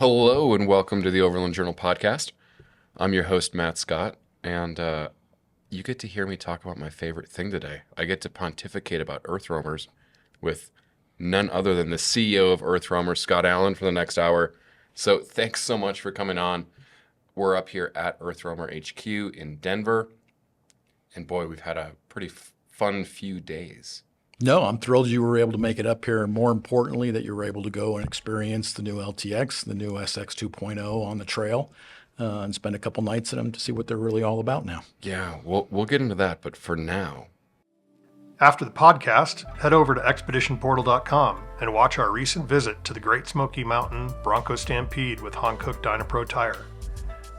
Hello and welcome to the Overland Journal Podcast. I'm your host, Matt Scott, and you get to hear me talk about my favorite thing today. I get to pontificate about EarthRoamers with none other than the CEO of EarthRoamer, Scot Allen, for the next hour. So thanks so much for coming on. We're up here at EarthRoamer HQ in Denver, and boy, we've had a pretty fun few days. No, I'm thrilled you were able to make it up here, and more importantly, that you were able to go and experience the new LTX, the new SX 2.0 on the trail, and spend a couple nights in them to see what they're really all about now. Yeah, we'll get into that, but for now. After the podcast, head over to expeditionportal.com and watch our recent visit to the Great Smoky Mountain Bronco Stampede with Hankook Dynapro Tire.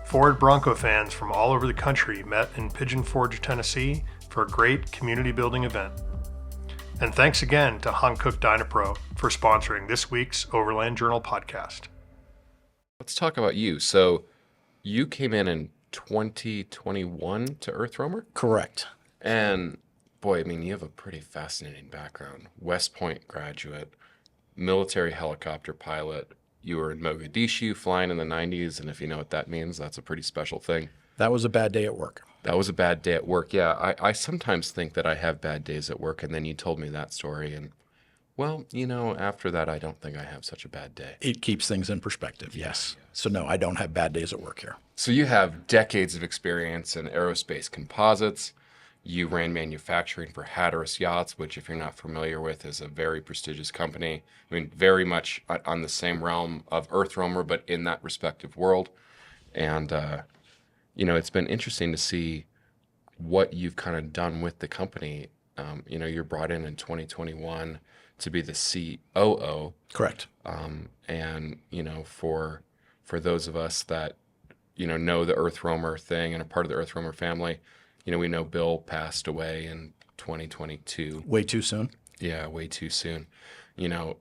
Ford Bronco fans from all over the country met in Pigeon Forge, Tennessee for a great community building event. And thanks again to Hankook Dynapro for sponsoring this week's Overland Journal Podcast. Let's talk about you. So you came in 2021 to EarthRoamer? Correct. And boy, I mean, you have a pretty fascinating background. West Point graduate, military helicopter pilot. You were in Mogadishu flying in the 90s, and if you know what that means, that's a pretty special thing. That was a bad day at work. That was a bad day at work. Yeah, I sometimes think that I have bad days at work, and then you told me that story, and well, you know, after that, I don't think I have such a bad day. It keeps things in perspective, yes. So no, I don't have bad days at work here. So you have decades of experience in aerospace composites. You ran manufacturing for Hatteras Yachts, which, if you're not familiar with, is a very prestigious company. I mean, very much on the same realm of EarthRoamer, but in that respective world. And, you know, it's been interesting to see what you've kind of done with the company. You know, you're brought in 2021 to be the COO. Correct. And, you know, for those of us that, you know the EarthRoamer thing and are part of the EarthRoamer family, you know, we know Bill passed away in 2022. Way too soon. Yeah, way too soon. You know,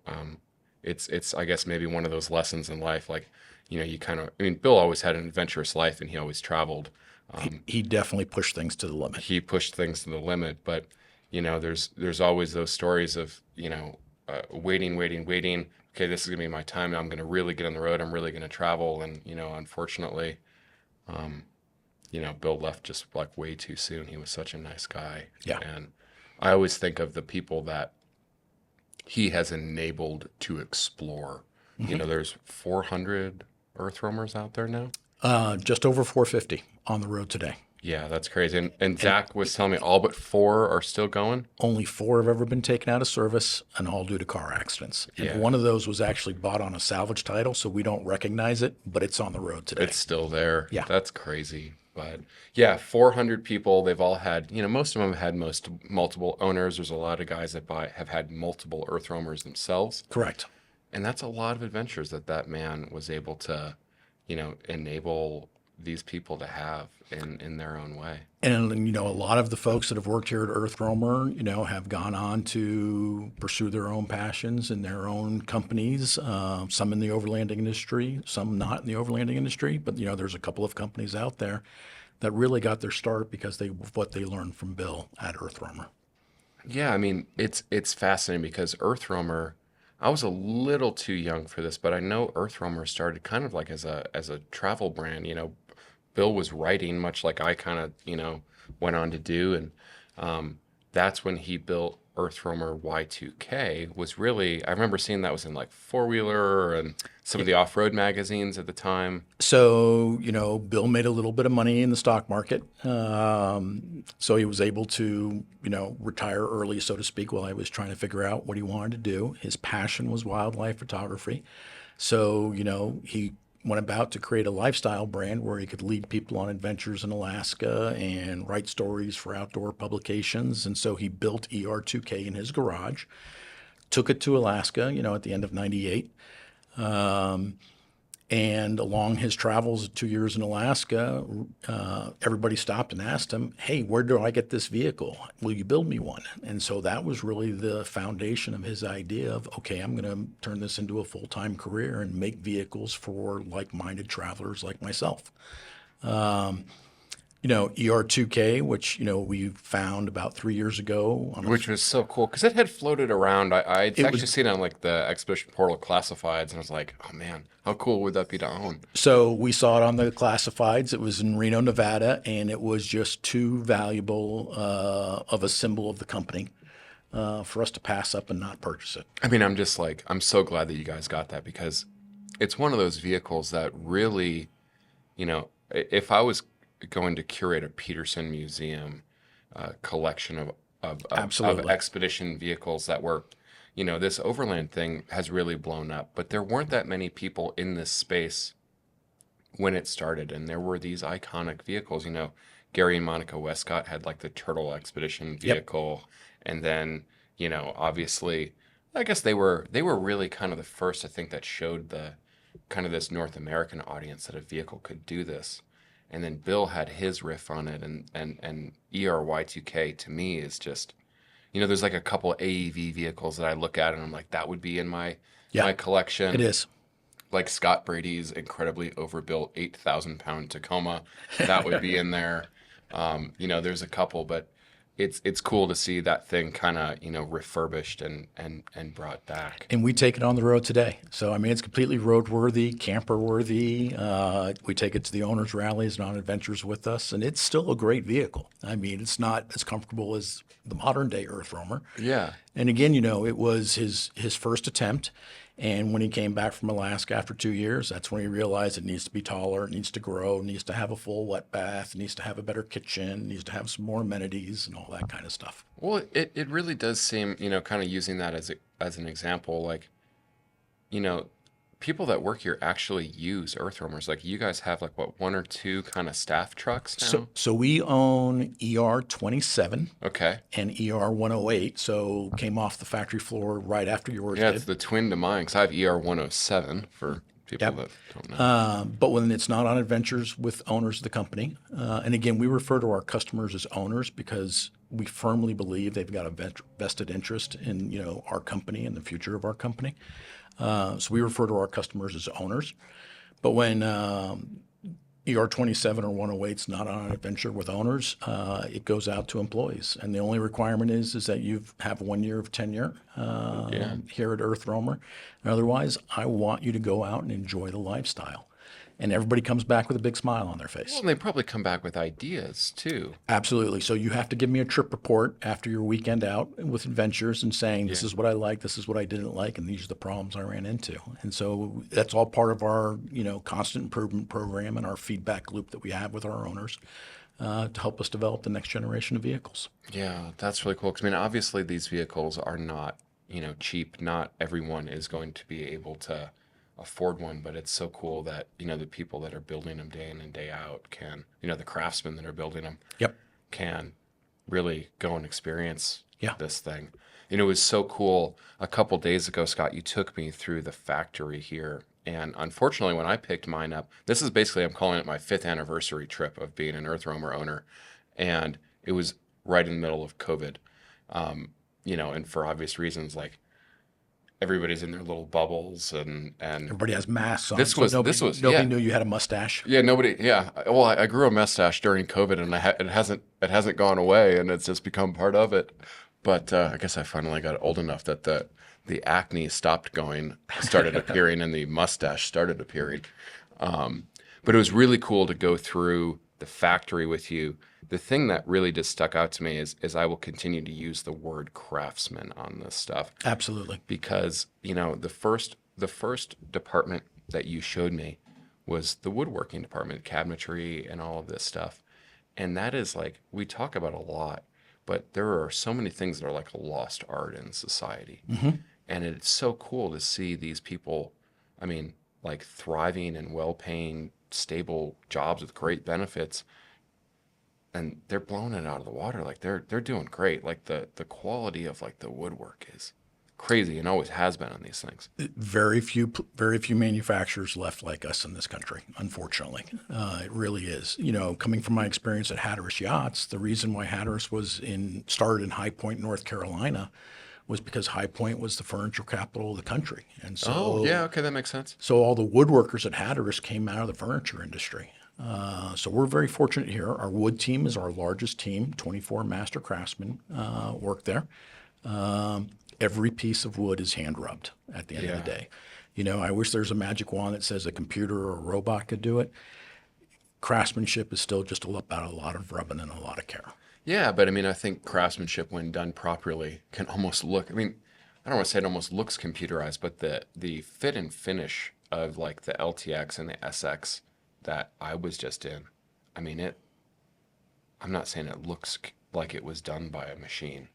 it's I guess maybe one of those lessons in life, like, you know, you kind of, I mean, Bill always had an adventurous life and he always traveled. He definitely pushed things to the limit. He pushed things to the limit, but, you know, there's always those stories of, you know, waiting. Okay, this is going to be my time. I'm going to really get on the road. I'm really going to travel. And, you know, unfortunately, you know, Bill left just like way too soon. He was such a nice guy. Yeah. And I always think of the people that he has enabled to explore. Mm-hmm. You know, there's 400 EarthRoamers out there now. Just over 450 on the road today. Yeah, that's crazy. And Zach was telling me all but 4 are still going? Only 4 have ever been taken out of service, and all due to car accidents. And one of those was actually bought on a salvage title, so we don't recognize it, but it's on the road today. It's still there. Yeah. That's crazy. But yeah, 400 people. They've all had, you know, most of them have had multiple owners. There's a lot of guys that have had multiple EarthRoamers themselves. Correct. And that's a lot of adventures that man was able to, you know, enable these people to have in their own way. And, you know, a lot of the folks that have worked here at EarthRoamer, you know, have gone on to pursue their own passions in their own companies, some in the overlanding industry, some not in the overlanding industry. But, you know, there's a couple of companies out there that really got their start because of what they learned from Bill at EarthRoamer. Yeah, I mean, it's fascinating because EarthRoamer, I was a little too young for this, but I know EarthRoamer started kind of like as a travel brand. You know, Bill was writing, much like I kind of, you know, went on to do. And that's when he built EarthRoamer Y2K. Was really, I remember seeing that was in like Four Wheeler and some of the off-road magazines at the time. So, you know, Bill made a little bit of money in the stock market. So he was able to, you know, retire early, so to speak, while I was trying to figure out what he wanted to do. His passion was wildlife photography. So, you know, he went about to create a lifestyle brand where he could lead people on adventures in Alaska and write stories for outdoor publications. And so he built ER2K in his garage, took it to Alaska, you know, at the end of '98. And along his travels, 2 years in Alaska, everybody stopped and asked him, hey, where do I get this vehicle? Will you build me one? And so that was really the foundation of his idea of, okay, I'm going to turn this into a full-time career and make vehicles for like-minded travelers like myself. ER2K, which, we found about 3 years ago. Which was so cool because it had floated around. I'd It actually was seen it on like the Expedition Portal classifieds, and I was like, oh man, how cool would that be to own? So we saw it on the classifieds. It was in Reno, Nevada, and it was just too valuable of a symbol of the company for us to pass up and not purchase it. I mean, I'm so glad that you guys got that because it's one of those vehicles that really, if I was going to curate a Peterson Museum collection of Absolutely. expedition vehicles that were, this Overland thing has really blown up, but there weren't that many people in this space when it started, and there were these iconic vehicles. Gary and Monica Westcott had like the Turtle Expedition vehicle, and then obviously, I guess they were really kind of the first, I think, that showed the kind of this North American audience that a vehicle could do this. And then Bill had his riff on it, and ERY2K to me is just, there's like a couple AEV vehicles that I look at and I'm like, that would be in my collection. It is. Like Scott Brady's incredibly overbuilt 8,000-pound Tacoma, that would be in there. There's a couple, but it's cool to see that thing kind of refurbished and brought back. And we take it on the road today. So it's completely roadworthy, camper worthy. We take it to the owners' rallies and on adventures with us, and it's still a great vehicle. It's not as comfortable as the modern day EarthRoamer. Yeah. And again, it was his first attempt. And when he came back from Alaska after 2 years, that's when he realized it needs to be taller, it needs to grow, it needs to have a full wet bath, it needs to have a better kitchen, it needs to have some more amenities and all that kind of stuff. Well, it really does seem, kind of using that as an example, like, people that work here actually use EarthRoamers. Like you guys have like what, one or two kind of staff trucks now? So we own ER27 Okay. and ER108. So came off the factory floor right after yours Yeah, did. it's the twin to mine because I have ER107 for people that don't know. But when it's not on adventures with owners of the company, and again, we refer to our customers as owners because we firmly believe they've got a vested interest in our company and the future of our company. So we refer to our customers as owners. But when ER27 or 108 is not on an adventure with owners, it goes out to employees. And the only requirement is that you have 1 year of tenure here at EarthRoamer. And otherwise, I want you to go out and enjoy the lifestyle. And everybody comes back with a big smile on their face. Well, and they probably come back with ideas too. Absolutely. So you have to give me a trip report after your weekend out with adventures and saying, this is what I like, this is what I didn't like, and these are the problems I ran into. And so that's all part of our, constant improvement program and our feedback loop that we have with our owners to help us develop the next generation of vehicles. Yeah, that's really cool. 'Cause, obviously these vehicles are not, cheap. Not everyone is going to be able to afford one, but it's so cool that the people that are building them day in and day out can, the craftsmen that are building them can really go and experience this thing. It was so cool. A couple days ago, Scott, you took me through the factory here, and unfortunately when I picked mine up, this is basically, I'm calling it my 5th anniversary trip of being an EarthRoamer owner, and it was right in the middle of COVID, and for obvious reasons, like everybody's in their little bubbles and everybody has masks on. Nobody knew you had a mustache. Yeah, nobody. Yeah, well, I grew a mustache during COVID, and it hasn't gone away, and it's just become part of it. But I guess I finally got old enough that the acne started appearing, and the mustache started appearing. But it was really cool to go through the factory with you. The thing that really just stuck out to me is I will continue to use the word craftsman on this stuff. Absolutely. Because, the first department that you showed me was the woodworking department, cabinetry and all of this stuff. And that is like, we talk about a lot, but there are so many things that are like a lost art in society. Mm-hmm. And it's so cool to see these people, like thriving and well-paying, stable jobs with great benefits. And they're blowing it out of the water. Like they're doing great. Like the quality of like the woodwork is crazy and always has been on these things. Very few manufacturers left like us in this country, unfortunately. It really is. Coming from my experience at Hatteras Yachts, the reason why Hatteras started in High Point, North Carolina, was because High Point was the furniture capital of the country. And so, okay, that makes sense. So all the woodworkers at Hatteras came out of the furniture industry. So we're very fortunate here. Our wood team is our largest team. 24 master craftsmen work there. Every piece of wood is hand rubbed at the end of the day. I wish there's a magic wand that says a computer or a robot could do it. Craftsmanship is still just about a lot of rubbing and a lot of care. Yeah, but I mean, I think craftsmanship, when done properly, can almost look. I mean, I don't want to say it almost looks computerized, but the fit and finish of like the LTX and the SX that I was just in, I mean, I'm not saying it looks like it was done by a machine.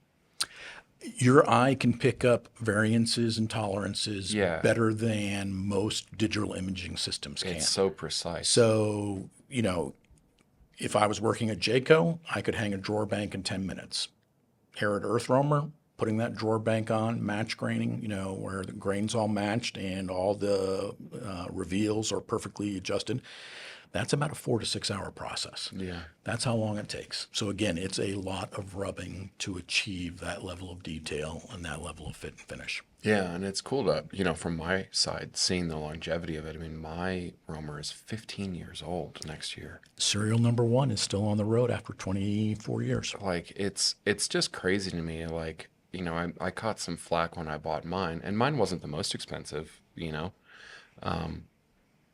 Your eye can pick up variances and tolerances Yeah. better than most digital imaging systems can. It's so precise. So, if I was working at Jayco, I could hang a drawer bank in 10 minutes. Here at EarthRoamer, putting that drawer bank on, match graining, where the grain's all matched and all the reveals are perfectly adjusted, that's about a 4 to 6 hour process. Yeah. That's how long it takes. So again, it's a lot of rubbing to achieve that level of detail and that level of fit and finish. Yeah, and it's cool to, from my side, seeing the longevity of it. I mean, my roamer is 15 years old next year. Serial number 1 is still on the road after 24 years. Like, it's just crazy to me. Like, I caught some flack when I bought mine, and mine wasn't the most expensive,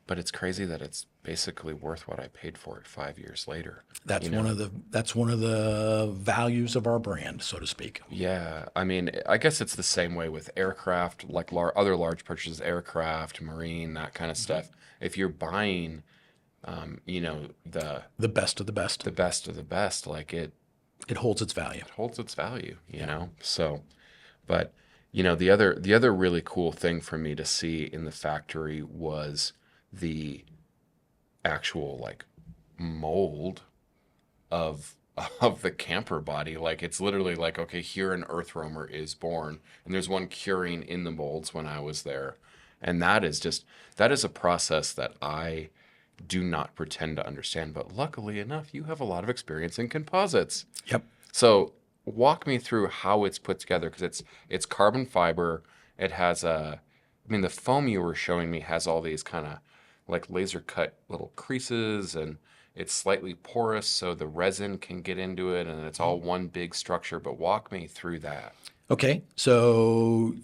but it's crazy that it's basically worth what I paid for it 5 years later. That's one of the values of our brand, so to speak. Yeah, I mean, I guess it's the same way with aircraft, like other large purchases, aircraft, marine, that kind of stuff. If you're buying, The best of the best. the best of the best, like It holds its value. holds its value, So, but the other really cool thing for me to see in the factory was the actual like mold of the camper body. Like, it's literally like, okay, here an EarthRoamer is born, and there's one curing in the molds when I was there, and that is a process that I do not pretend to understand. But luckily enough, you have a lot of experience in composites. Yep. So walk me through how it's put together, because it's carbon fiber. It has the foam you were showing me has all these kind of like laser cut little creases, and it's slightly porous so the resin can get into it, and it's all one big structure. But walk me through that. Okay, so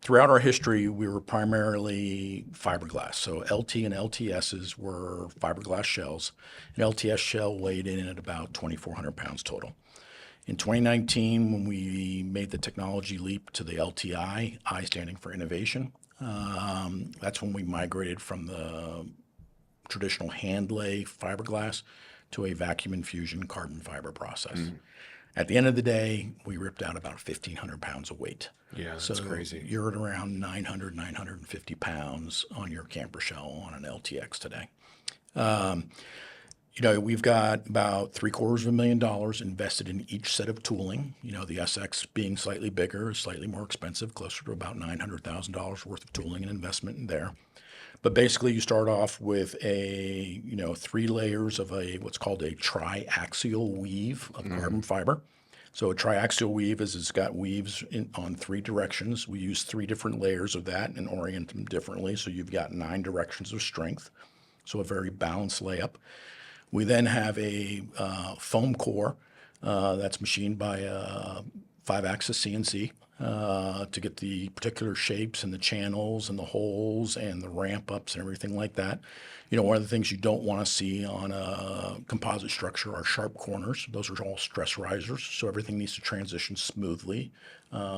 throughout our history, we were primarily fiberglass. So LT and LTSs were fiberglass shells. An LTS shell weighed in at about 2,400 pounds total. In 2019, when we made the technology leap to the LTI, I standing for innovation, that's when we migrated from the traditional hand lay fiberglass to a vacuum infusion carbon fiber process. At the end of the day, we ripped out about 1,500 pounds of weight. Yeah, that's crazy. You're at around 900, 950 pounds on your camper shell on an LTX today. We've got about $750,000 invested in each set of tooling. The SX being slightly bigger is slightly more expensive, closer to about $900,000 worth of tooling and investment in there. But basically, you start off with 3 layers of what's called a triaxial weave of carbon fiber. So a triaxial weave it's got weaves on 3 directions. We use 3 different layers of that and orient them differently. So you've got 9 directions of strength. So a very balanced layup. We then have a foam core that's machined by a 5-axis CNC to get the particular shapes and the channels and the holes and the ramp ups and everything like that. One of the things you don't want to see on a composite structure are sharp corners. Those are all stress risers, so everything needs to transition smoothly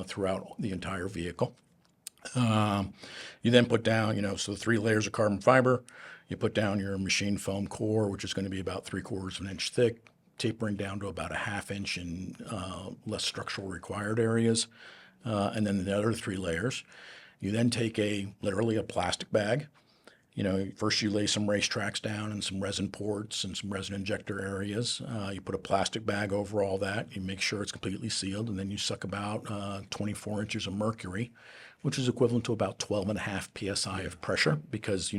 throughout the entire vehicle. You then put down, so the 3 layers of carbon fiber. You put down your machined foam core, which is going to be about 3/4 of an inch thick, tapering down to about a 1/2 inch in less structural required areas. And then the other 3 layers. You then take literally a plastic bag. First you lay some racetracks down and some resin ports and some resin injector areas. You put a plastic bag over all that. You make sure it's completely sealed, and then you suck about 24 inches of mercury, which is equivalent to about 12.5 psi of pressure, because,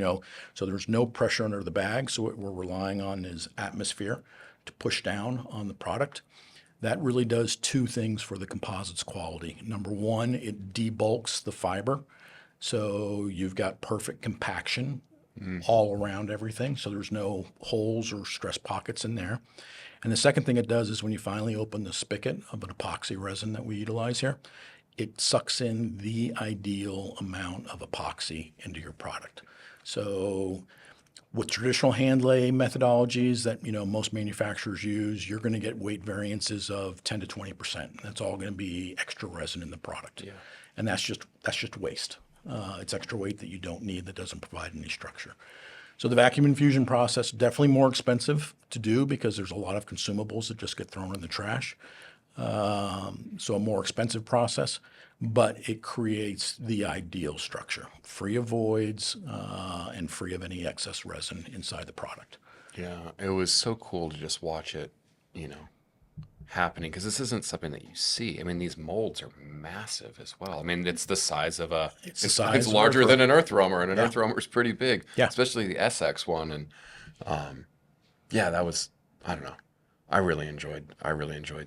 so there's no pressure under the bag. So what we're relying on is atmosphere to push down on the product. That really does 2 things for the composites quality. Number 1, it debulks the fiber. So you've got perfect compaction all around everything, so there's no holes or stress pockets in there. And the second thing it does is when you finally open the spigot of an epoxy resin that we utilize here, it sucks in the ideal amount of epoxy into your product. So with traditional hand lay methodologies that most manufacturers use, you're going to get weight variances of 10 to 20%. That's all going to be extra resin in the product, and that's just waste. It's extra weight that you don't need that doesn't provide any structure. So the vacuum infusion process, definitely more expensive to do because there's a lot of consumables that just get thrown in the trash. So a more expensive process, but it creates the ideal structure, free of voids and free of any excess resin inside the product. Yeah, it was so cool to just watch it, happening, because this isn't something that you see. I mean, these molds are massive as well. I mean, it's the size of it's larger than an EarthRoamer, and an EarthRoamer is pretty big, especially the SX one. And that was, I don't know, I really enjoyed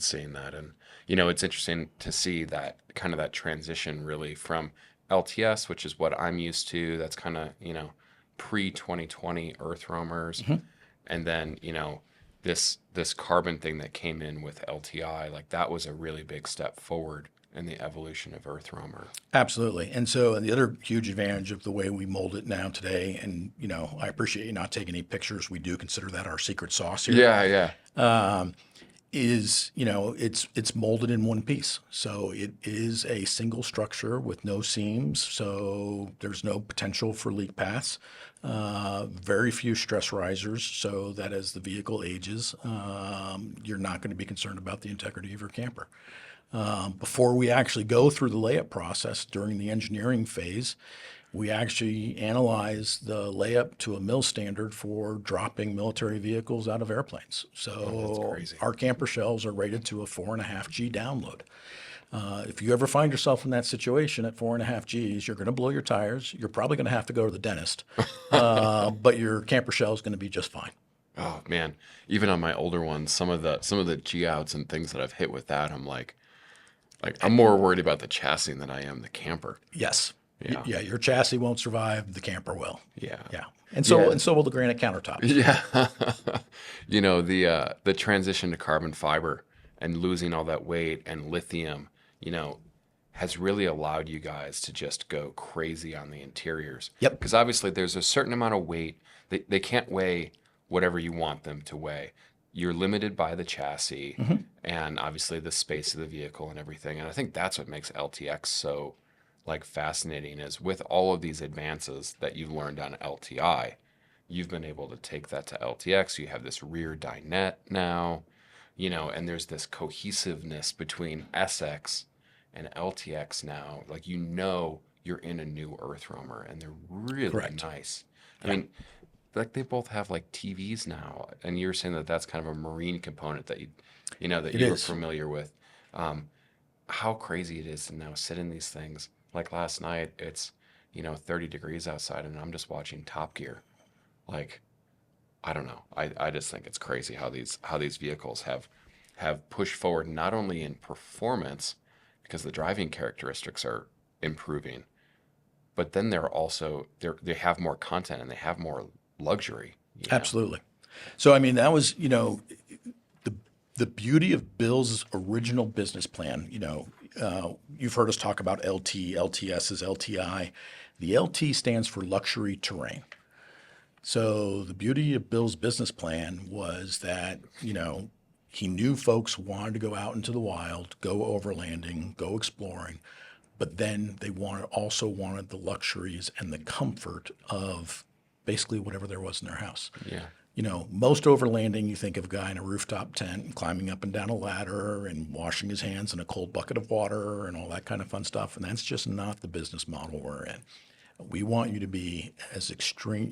seeing that. And it's interesting to see that kind of that transition really from LTS, which is what I'm used to. That's kind of pre-2020 EarthRoamers, and then this carbon thing that came in with LTI, like that was a really big step forward in the evolution of EarthRoamer. Absolutely. And so the other huge advantage of the way we mold it now today, and I appreciate you not taking any pictures. We do consider that our secret sauce here. Is it's molded in one piece. So it is a single structure with no seams. So there's no potential for leak paths. Very few stress risers, so that as the vehicle ages, you're not going to be concerned about the integrity of your camper. Before we actually go through the layup process during the engineering phase, we actually analyze the layup to a mil standard for dropping military vehicles out of airplanes. So our camper shells are rated to a 4.5 G download. If you ever find yourself in that situation at 4.5 Gs, you're going to blow your tires. You're probably going to have to go to the dentist, but your camper shell is going to be just fine. Oh man, even on my older ones, some of the G outs and things that I've hit with that, I'm like I'm more worried about the chassis than I am the camper. Yes. Yeah. Your chassis won't survive. The camper will. Yeah. And so will the granite countertops. Yeah. The transition to carbon fiber and losing all that weight and lithium, has really allowed you guys to just go crazy on the interiors. Yep. Because obviously there's a certain amount of weight. They can't weigh whatever you want them to weigh. You're limited by the chassis and obviously the space of the vehicle and everything. And I think that's what makes LTX so fascinating, is with all of these advances that you've learned on LTI, you've been able to take that to LTX. You have this rear dinette now, and there's this cohesiveness between SX and LTX now. You're in a new EarthRoamer, and they're really nice. I mean, they both have TVs now, and you're saying that that's kind of a marine component that you were familiar with. How crazy it is to now sit in these things. Like last night, it's 30 degrees outside, and I'm just watching Top Gear. I don't know. I just think it's crazy how these vehicles have pushed forward, not only in performance, because the driving characteristics are improving, but then they have more content and they have more luxury. Absolutely. So I mean, that was the beauty of Bill's original business plan. You've heard us talk about LT, LTS is LTI. The LT stands for luxury terrain. So the beauty of Bill's business plan was that, he knew folks wanted to go out into the wild, go overlanding, go exploring, but then they also wanted the luxuries and the comfort of basically whatever there was in their house. Yeah. Most overlanding, you think of a guy in a rooftop tent and climbing up and down a ladder and washing his hands in a cold bucket of water and all that kind of fun stuff. And that's just not the business model we're in. We want you to be as extreme,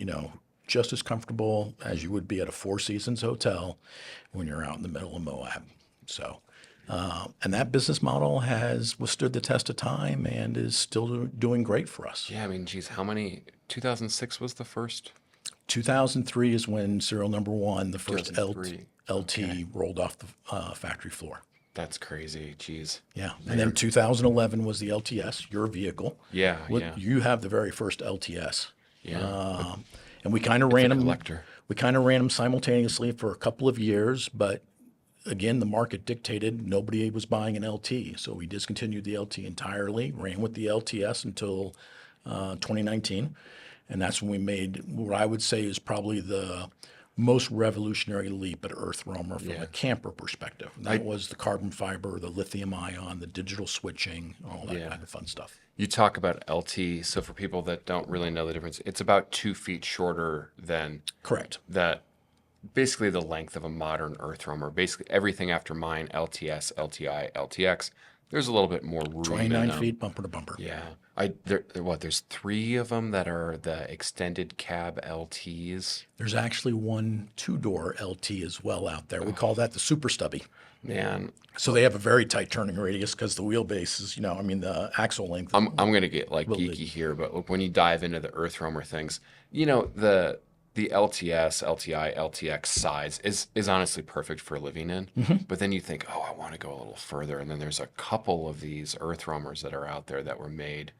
just as comfortable as you would be at a Four Seasons hotel when you're out in the middle of Moab. So, and that business model has withstood the test of time and is still doing great for us. Yeah, I mean, geez, 2006 was the first? 2003 is when serial number one, the first LT rolled off the factory floor. That's crazy. Geez. Yeah. And then 2011 was the LTS, your vehicle. Yeah. You have the very first LTS. Yeah. And we kind of ran them. collector. We kind of ran them simultaneously for a couple of years, but again, the market dictated nobody was buying an LT, so we discontinued the LT entirely. Ran with the LTS until 2019, and that's when we made what I would say is probably the most revolutionary leap at EarthRoamer from a camper perspective. And that was the carbon fiber, the lithium ion, the digital switching, all that kind of fun stuff. You talk about LT, so for people that don't really know the difference, it's about 2 feet shorter than Correct. that. Basically, the length of a modern EarthRoamer. Basically, everything after mine, LTS, LTI, LTX. There's a little bit more room. 29 feet, bumper to bumper. Yeah. There's 3 of them that are the extended cab LTs. There's actually one 2-door LT as well out there. We call that the super stubby. Man, So they have a very tight turning radius because the wheelbase is, the axle length. I'm going to get like Really? geeky here, but look, when you dive into the EarthRoamer things, the LTS, LTI, LTX size is honestly perfect for living in. But then you think, oh, I want to go a little further. And then there's a couple of these EarthRoamers that are out there that were made,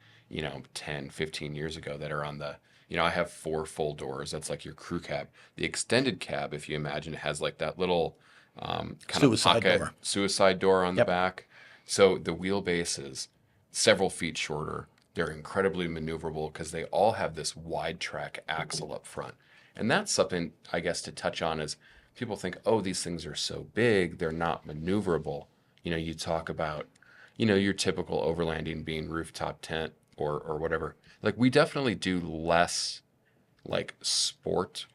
10, 15 years ago that are on the, I have 4 full doors. That's like your crew cab. The extended cab, if you imagine, it has like that little kind Suicide of pocket door. suicide door on the back. So the wheelbase is several feet shorter. They're incredibly maneuverable because they all have this wide track axle up front. And that's something, I guess, to touch on is people think, oh, these things are so big, they're not maneuverable. You talk about, your typical overlanding being rooftop tent or whatever. Like, we definitely do less, like, sport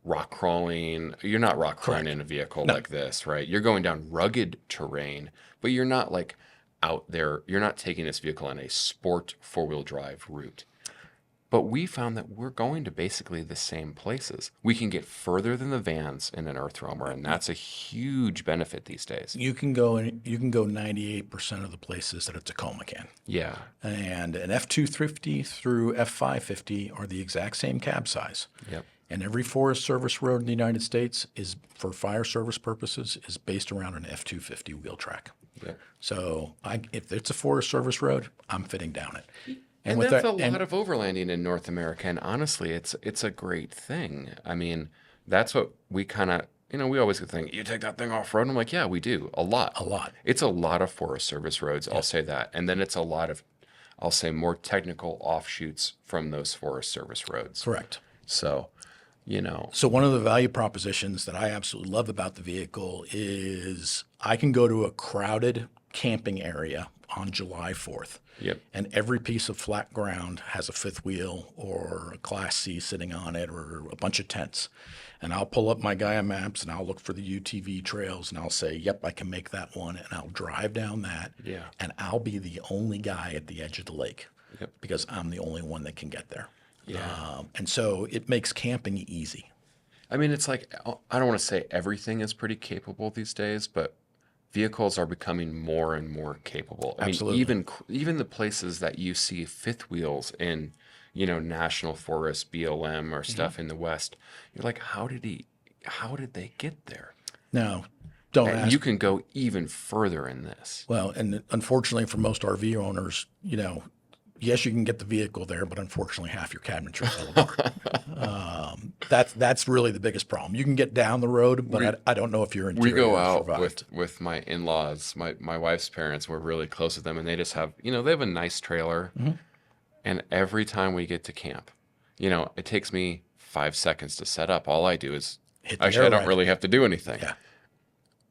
rock crawling. You're not rock crawling in a vehicle like this, right? You're going down rugged terrain, but you're not, like, out there. You're not taking this vehicle on a sport 4-wheel drive route. But we found that we're going to basically the same places. We can get further than the vans in an EarthRoamer, and that's a huge benefit these days. You can go 98% of the places that a Tacoma can. Yeah. And an F250 through F550 are the exact same cab size. Yep. And every Forest Service road in the United States is, for fire service purposes, is based around an F250 wheel track. Yep. So if it's a Forest Service road, I'm fitting down it. And with that's that- a lot of overlanding in North America. And honestly, it's a great thing. I mean, that's what we kind of, we always think, you take that thing off-road? I'm like, yeah, we do. A lot. A lot. It's a lot of Forest Service roads, I'll say that. And then it's a lot of, I'll say, more technical offshoots from those Forest Service roads. Correct. So, So one of the value propositions that I absolutely love about the vehicle is I can go to a crowded camping area on July 4th. Yep. And every piece of flat ground has a fifth wheel or a Class C sitting on it or a bunch of tents. And I'll pull up my Gaia maps and I'll look for the UTV trails and I'll say, yep, I can make that one. And I'll drive down that. Yeah. And I'll be the only guy at the edge of the lake. Yep. Because I'm the only one that can get there. Yeah. And so it makes camping easy. I mean, it's like, I don't want to say everything is pretty capable these days, but vehicles are becoming more and more capable. I Absolutely. mean, even the places that you see fifth wheels in, National Forest, BLM or stuff in the West, you're like, how did they get there? Now, don't And ask. you can go even further in this. Well, and unfortunately for most RV owners, yes, you can get the vehicle there, but unfortunately half your cabinetry fell apart. That's really the biggest problem. You can get down the road, but I don't know if your We interior go out survived. with my in-laws, my wife's parents. We're really close with them, and they just have, they have a nice trailer. And every time we get to camp, it takes me 5 seconds to set up. All I do is, Hit the actually, I air don't ride. really have to do anything. Yeah.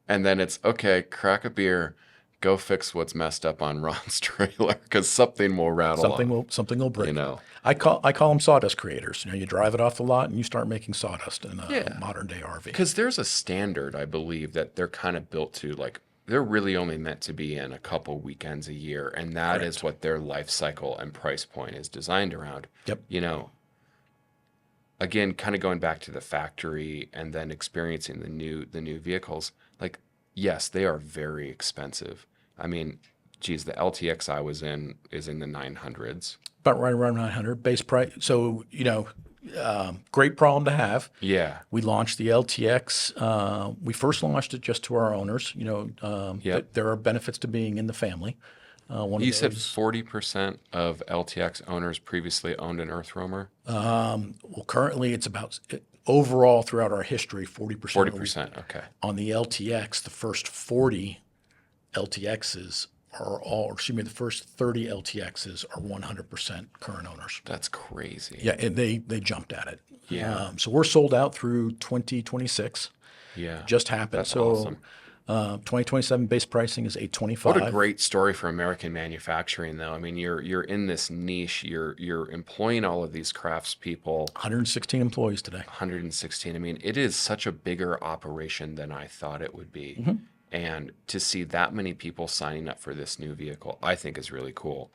And then it's, okay, crack a beer, go fix what's messed up on Ron's trailer because something will rattle Something will break. You know. I call them sawdust creators. You drive it off the lot and you start making sawdust in a Yeah. modern day RV. Because there's a standard, I believe, that they're kind of built to, like, they're really only meant to be in a couple weekends a year. And that is what their life cycle and price point is designed around. Yep. Again, kind of going back to the factory and then experiencing the new vehicles, like, yes, they are very expensive. I mean, geez, the LTX I was in is in the 900s. About right around 900 base price. So, great problem to have. Yeah. We launched the LTX. We first launched it just to our owners. Yep. There are benefits to being in the family. One You of said those. 40% of LTX owners previously owned an EarthRoamer? Well, currently it's about overall throughout our history, 40%. 40%, okay. On the LTX, the first 40 LTXs are all, or excuse me, the first 30 LTXs are 100% current owners. That's crazy. Yeah, and they jumped at it. Yeah. So we're sold out through 2026. Yeah. Just happened. That's So awesome. 2027 base pricing is $825. What a great story for American manufacturing, though. I mean, you're in this niche. You're employing all of these craftspeople. 116 employees today. 116. I mean, it is such a bigger operation than I thought it would be. Mm-hmm. And to see that many people signing up for this new vehicle, I think is really cool.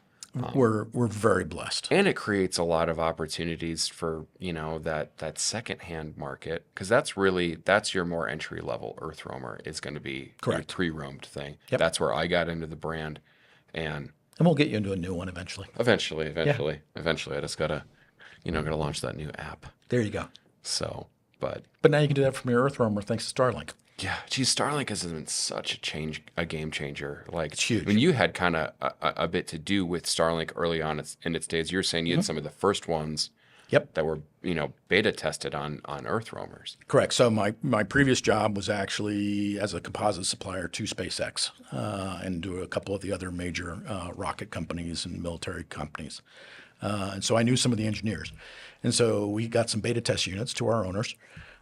We're very blessed. And it creates a lot of opportunities for, that secondhand market, because that's your more entry level EarthRoamer is going to be Correct. a pre-roamed thing. Yep. That's where I got into the brand, and And we'll get you into a new one eventually. eventually, I just gotta launch that new app. There you go. So, but But now you can do that from your EarthRoamer thanks to Starlink. yeah, geez, Starlink has been such a game changer. Like, It's huge. I mean, you had kind of a bit to do with Starlink early on in its days. You were saying you had some of the first ones Yep. that were, beta tested on EarthRoamers. Correct. So my previous job was actually as a composite supplier to SpaceX and to a couple of the other major rocket companies and military companies. And so I knew some of the engineers. And so we got some beta test units to our owners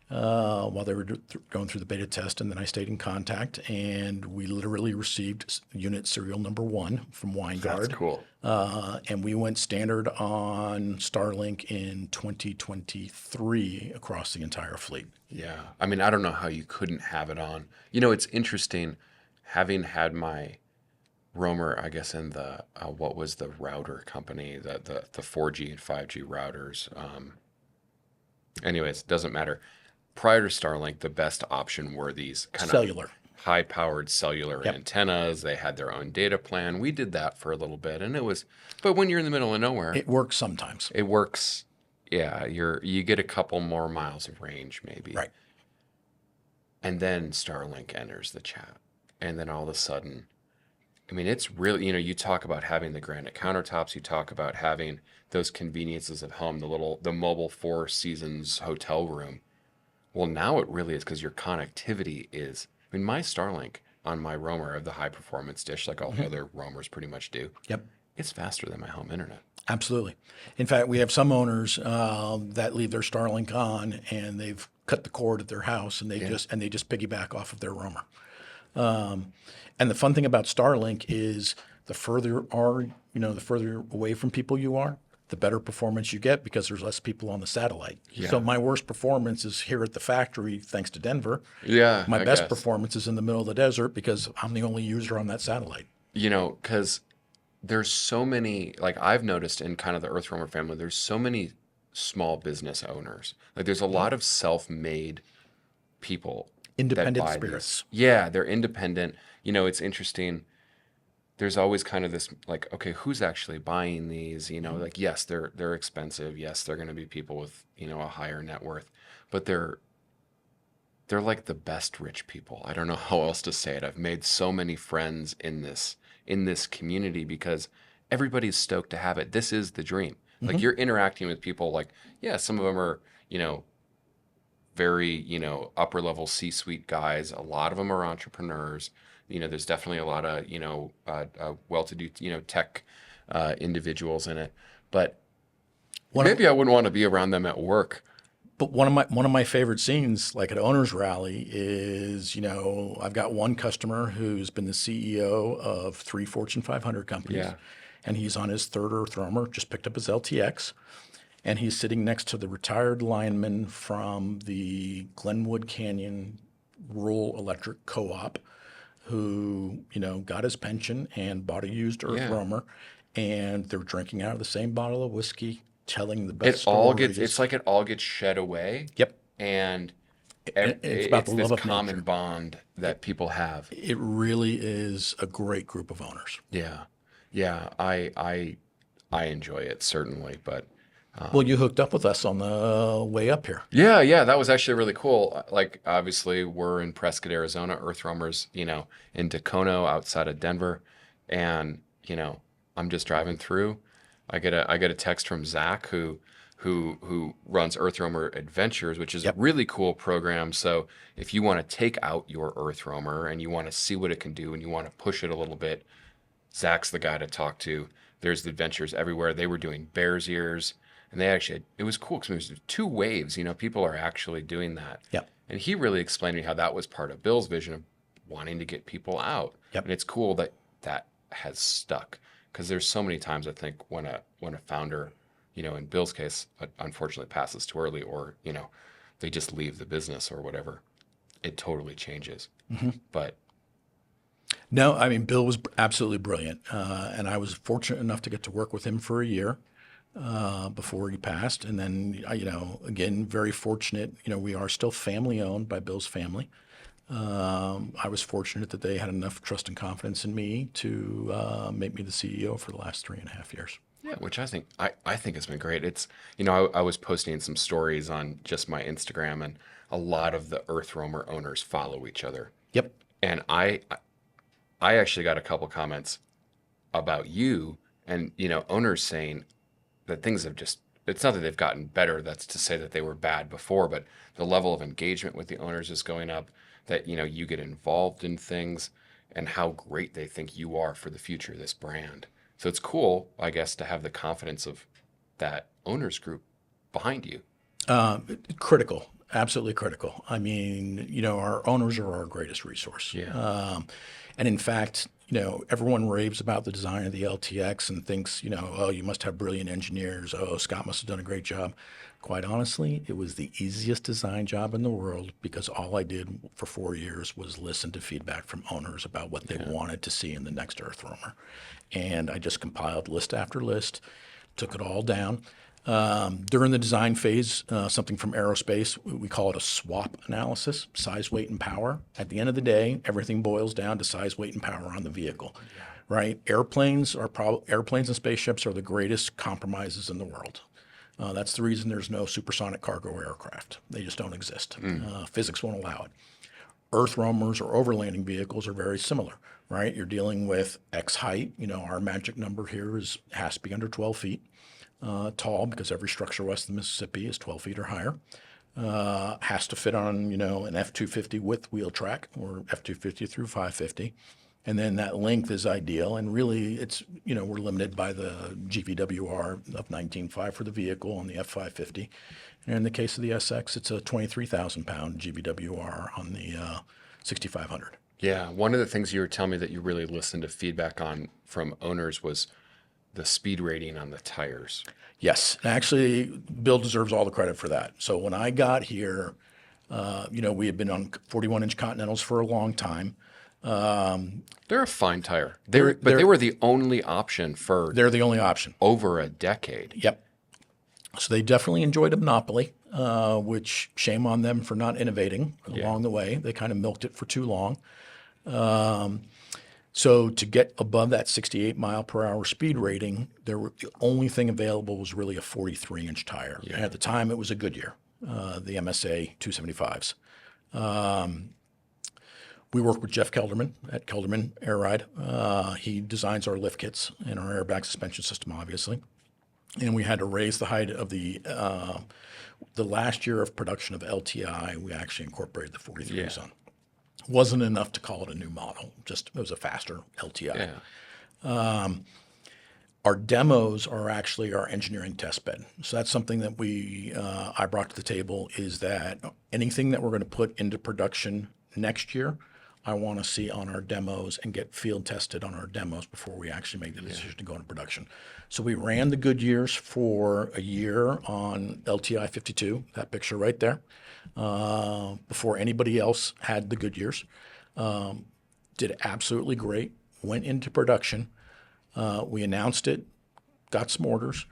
while they were going through the beta test. And then I stayed in contact, and we literally received unit serial number 1 from Winegard. That's cool. And we went standard on Starlink in 2023 across the entire fleet. Yeah. I mean, I don't know how you couldn't have it on. It's interesting having had my roamer, I guess, in the, what was the router company, the 4G and 5G routers. Anyways, doesn't matter. Prior to Starlink, the best option were these kind Cellular. of high-powered cellular Yep. antennas. They had their own data plan. We did that for a little bit, and but when you're in the middle of nowhere, It works sometimes. it works. Yeah, you get a couple more miles of range, maybe. Right. And then Starlink enters the chat, and then all of a sudden, I mean, it's really, you talk about having the granite countertops, you talk about having those conveniences at home, the mobile Four Seasons hotel room. Well, now it really is, because your connectivity is, I mean, my Starlink on my roamer of the high performance dish, like all the other roamers pretty much do, Yep. it's faster than my home internet. Absolutely. In fact, we have some owners that leave their Starlink on, and they've cut the cord at their house, and they just piggyback off of their roamer. And the fun thing about Starlink is the further away from people you are, the better performance you get, because there's less people on the satellite. Yeah. So my worst performance is here at the factory, thanks to Denver. Yeah, My I best guess. performance is in the middle of the desert because I'm the only user on that satellite. Because there's so many, like I've noticed in kind of the EarthRoamer family, there's so many small business owners. Like there's a lot of self-made people. that Independent buy spirits. these. Yeah, they're independent. It's interesting. There's always kind of this, like, okay, who's actually buying these? Like, yes, they're expensive. Yes, they're going to be people with, a higher net worth, but they're like the best rich people. I don't know how else to say it. I've made so many friends in this community because everybody's stoked to have it. This is the dream. Like you're interacting with people like, yeah, some of them are, very, upper level C-suite guys. A lot of them are entrepreneurs. There's definitely a lot of, well-to-do, tech individuals in it. But maybe I wouldn't want to be around them at work. But one of my favorite scenes, like at owners rally, is I've got one customer who's been the CEO of 3 Fortune 500 companies, Yeah. and he's on his third EarthRoamer, just picked up his LTX, and he's sitting next to the retired lineman from the Glenwood Canyon Rural Electric Co-op, who got his pension and bought a used EarthRoamer, and they're drinking out of the same bottle of whiskey, telling the best stories. It's like it all gets shed away. Yep. And It's about the this love of common nature. bond that people have. It really is a great group of owners. Yeah. Yeah. I enjoy it, certainly. But Well, you hooked up with us on the way up here. yeah, that was actually really cool. Like, obviously, we're in Prescott, Arizona, EarthRoamers, in Dacono outside of Denver. And I'm just driving through. I get a text from Zach who runs EarthRoamer Adventures, which is a Yep. really cool program. So if you want to take out your EarthRoamer and you want to see what it can do and you want to push it a little bit, Zach's the guy to talk to. There's adventures everywhere. They were doing bear's ears, and it was cool because it was 2 waves. People are actually doing that. Yep. And he really explained to me how that was part of Bill's vision of wanting to get people out. Yep. And it's cool that that has stuck, because there's so many times I think when a founder, in Bill's case, unfortunately passes too early, or they just leave the business or whatever, it totally changes. But No, I mean, Bill was absolutely brilliant. And I was fortunate enough to get to work with him for a year before he passed. And then, again, very fortunate, we are still family owned by Bill's family. I was fortunate that they had enough trust and confidence in me to make me the CEO for the last 3.5 years. yeah, which I think has been great. It's I was posting some stories on just my Instagram, and a lot of the EarthRoamer owners follow each other. Yep. And I actually got a couple comments about you, and owners saying that things have just, it's not that they've gotten better, that's to say that they were bad before, but the level of engagement with the owners is going up, that you get involved in things, and how great they think you are for the future of this brand. So it's cool, I guess, to have the confidence of that owners group behind you. Critical, absolutely critical. I mean, our owners are our greatest resource. Yeah. And in fact, everyone raves about the design of the LTX and thinks, oh, you must have brilliant engineers. Oh, Scott must have done a great job. Quite honestly, it was the easiest design job in the world, because all I did for 4 years was listen to feedback from owners about what they wanted to see in the next EarthRoamer. And I just compiled list after list, took it all down. During the design phase, something from aerospace, we call it a SWAP analysis, size, weight, and power. At the end of the day, everything boils down to size, weight, and power on the vehicle, right? Airplanes and spaceships are the greatest compromises in the world. That's the reason there's no supersonic cargo aircraft. They just don't exist. Physics won't allow it. EarthRoamers or overlanding vehicles are very similar, right? You're dealing with X height. Our magic number here has to be under 12 feet. Tall, because every structure west of the Mississippi is 12 feet or higher. Has to fit on, an F-250 width wheel track, or F-250 through 550. And then that length is ideal. And really, it's, we're limited by the GVWR of 19.5 for the vehicle on the F-550. And in the case of the SX, it's a 23,000 pound GVWR on the 6,500. Yeah. One of the things you were telling me that you really listened to feedback on from owners was the speed rating on the tires. Yes. Actually, Bill deserves all the credit for that. So when I got here, we had been on 41-inch Continentals for a long time. They're a fine tire. They were the only option for They're the only option. over a decade. Yep. So they definitely enjoyed a monopoly, which shame on them for not innovating along the way. They kind of milked it for too long. So to get above that 68 mile per hour speed rating, the only thing available was really a 43-inch tire. And at the time, it was a Goodyear, the MSA 275s. We work with Jeff Kelderman at Kelderman Air Ride. He designs our lift kits and our airbag suspension system, obviously. And we had to raise the height of the last year of production of LTI. We actually incorporated the 43s on. Wasn't enough to call it a new model. Just it was a faster LTI. Yeah. Our demos are actually our engineering test bed. So that's something that I brought to the table, is that anything that we're going to put into production next year, I want to see on our demos and get field tested on our demos before we actually make the decision to go into production. So we ran the Goodyears for a year on LTI 52, that picture right there, before anybody else had the Goodyears. Did absolutely great, went into production. We announced it, got some orders.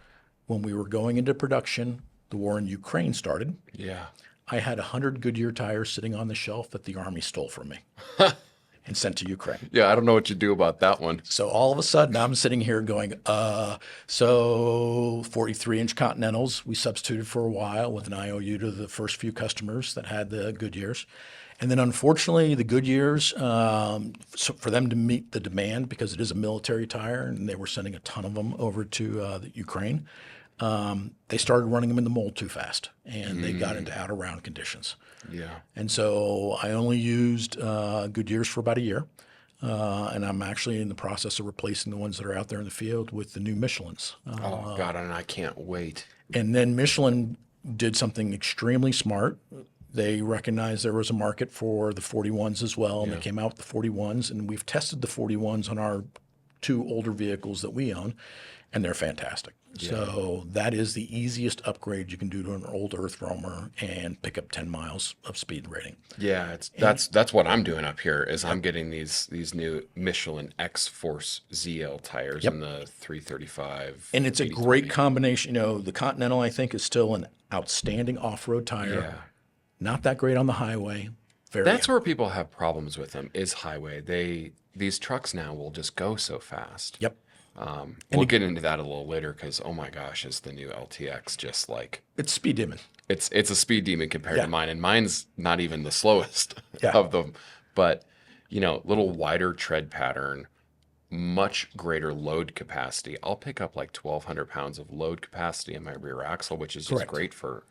When we were going into production, the war in Ukraine started. Yeah. I had 100 Goodyear tires sitting on the shelf that the Army stole from me and sent to Ukraine. Yeah, I don't know what you do about that one. So all of a sudden, I'm sitting here going, so 43-inch Continentals, we substituted for a while with an IOU to the first few customers that had the Goodyears. And then unfortunately, the Goodyears, so for them to meet the demand, because it is a military tire and they were sending a ton of them over to the Ukraine, they started running them in the mold too fast and they got into out of round conditions. Yeah. And so I only used Goodyears for about a year. And I'm actually in the process of replacing the ones that are out there in the field with the new Michelins. Oh, God, and I can't wait. And then Michelin did something extremely smart. They recognized there was a market for the 41s as well, and they came out with the 41s. And we've tested the 41s on our 2 older vehicles that we own, and they're fantastic. Yeah. So that is the easiest upgrade you can do to an old EarthRoamer and pick up 10 miles of speed rating. Yeah, that's what I'm doing up here is I'm getting these new Michelin X-Force ZL tires in the 335. And it's a great combination. You know, the Continental, I think, is still an outstanding off-road tire. Yeah. Not that great on the highway. That's where people have problems with them is highway. These trucks now will just go so fast. Yep. We'll get into that a little later because, oh my gosh, is the new LTX just like... It's speed demon. It's a speed demon compared to mine, and mine's not even the slowest of them. But, you know, little wider tread pattern, much greater load capacity. I'll pick up like 1,200 pounds of load capacity in my rear axle, which is just great for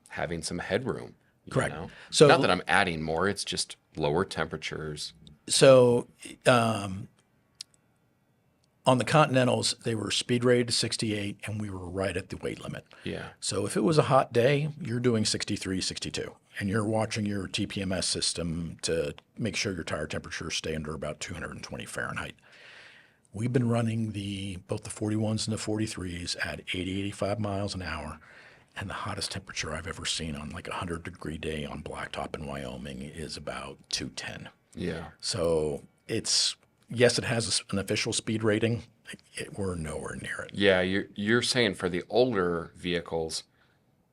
having some headroom. Correct. You know? So, not that I'm adding more, it's just lower temperatures. So... on the Continentals, they were speed rated to 68, and we were right at the weight limit. Yeah. So if it was a hot day, you're doing 63, 62, and you're watching your TPMS system to make sure your tire temperatures stay under about 220 Fahrenheit. We've been running both the 41s and the 43s at 80, 85 miles an hour, and the hottest temperature I've ever seen on like a 100-degree day on blacktop in Wyoming is about 210. Yeah. So it's... Yes, it has an official speed rating. We're nowhere near it. Yeah, you're saying for the older vehicles,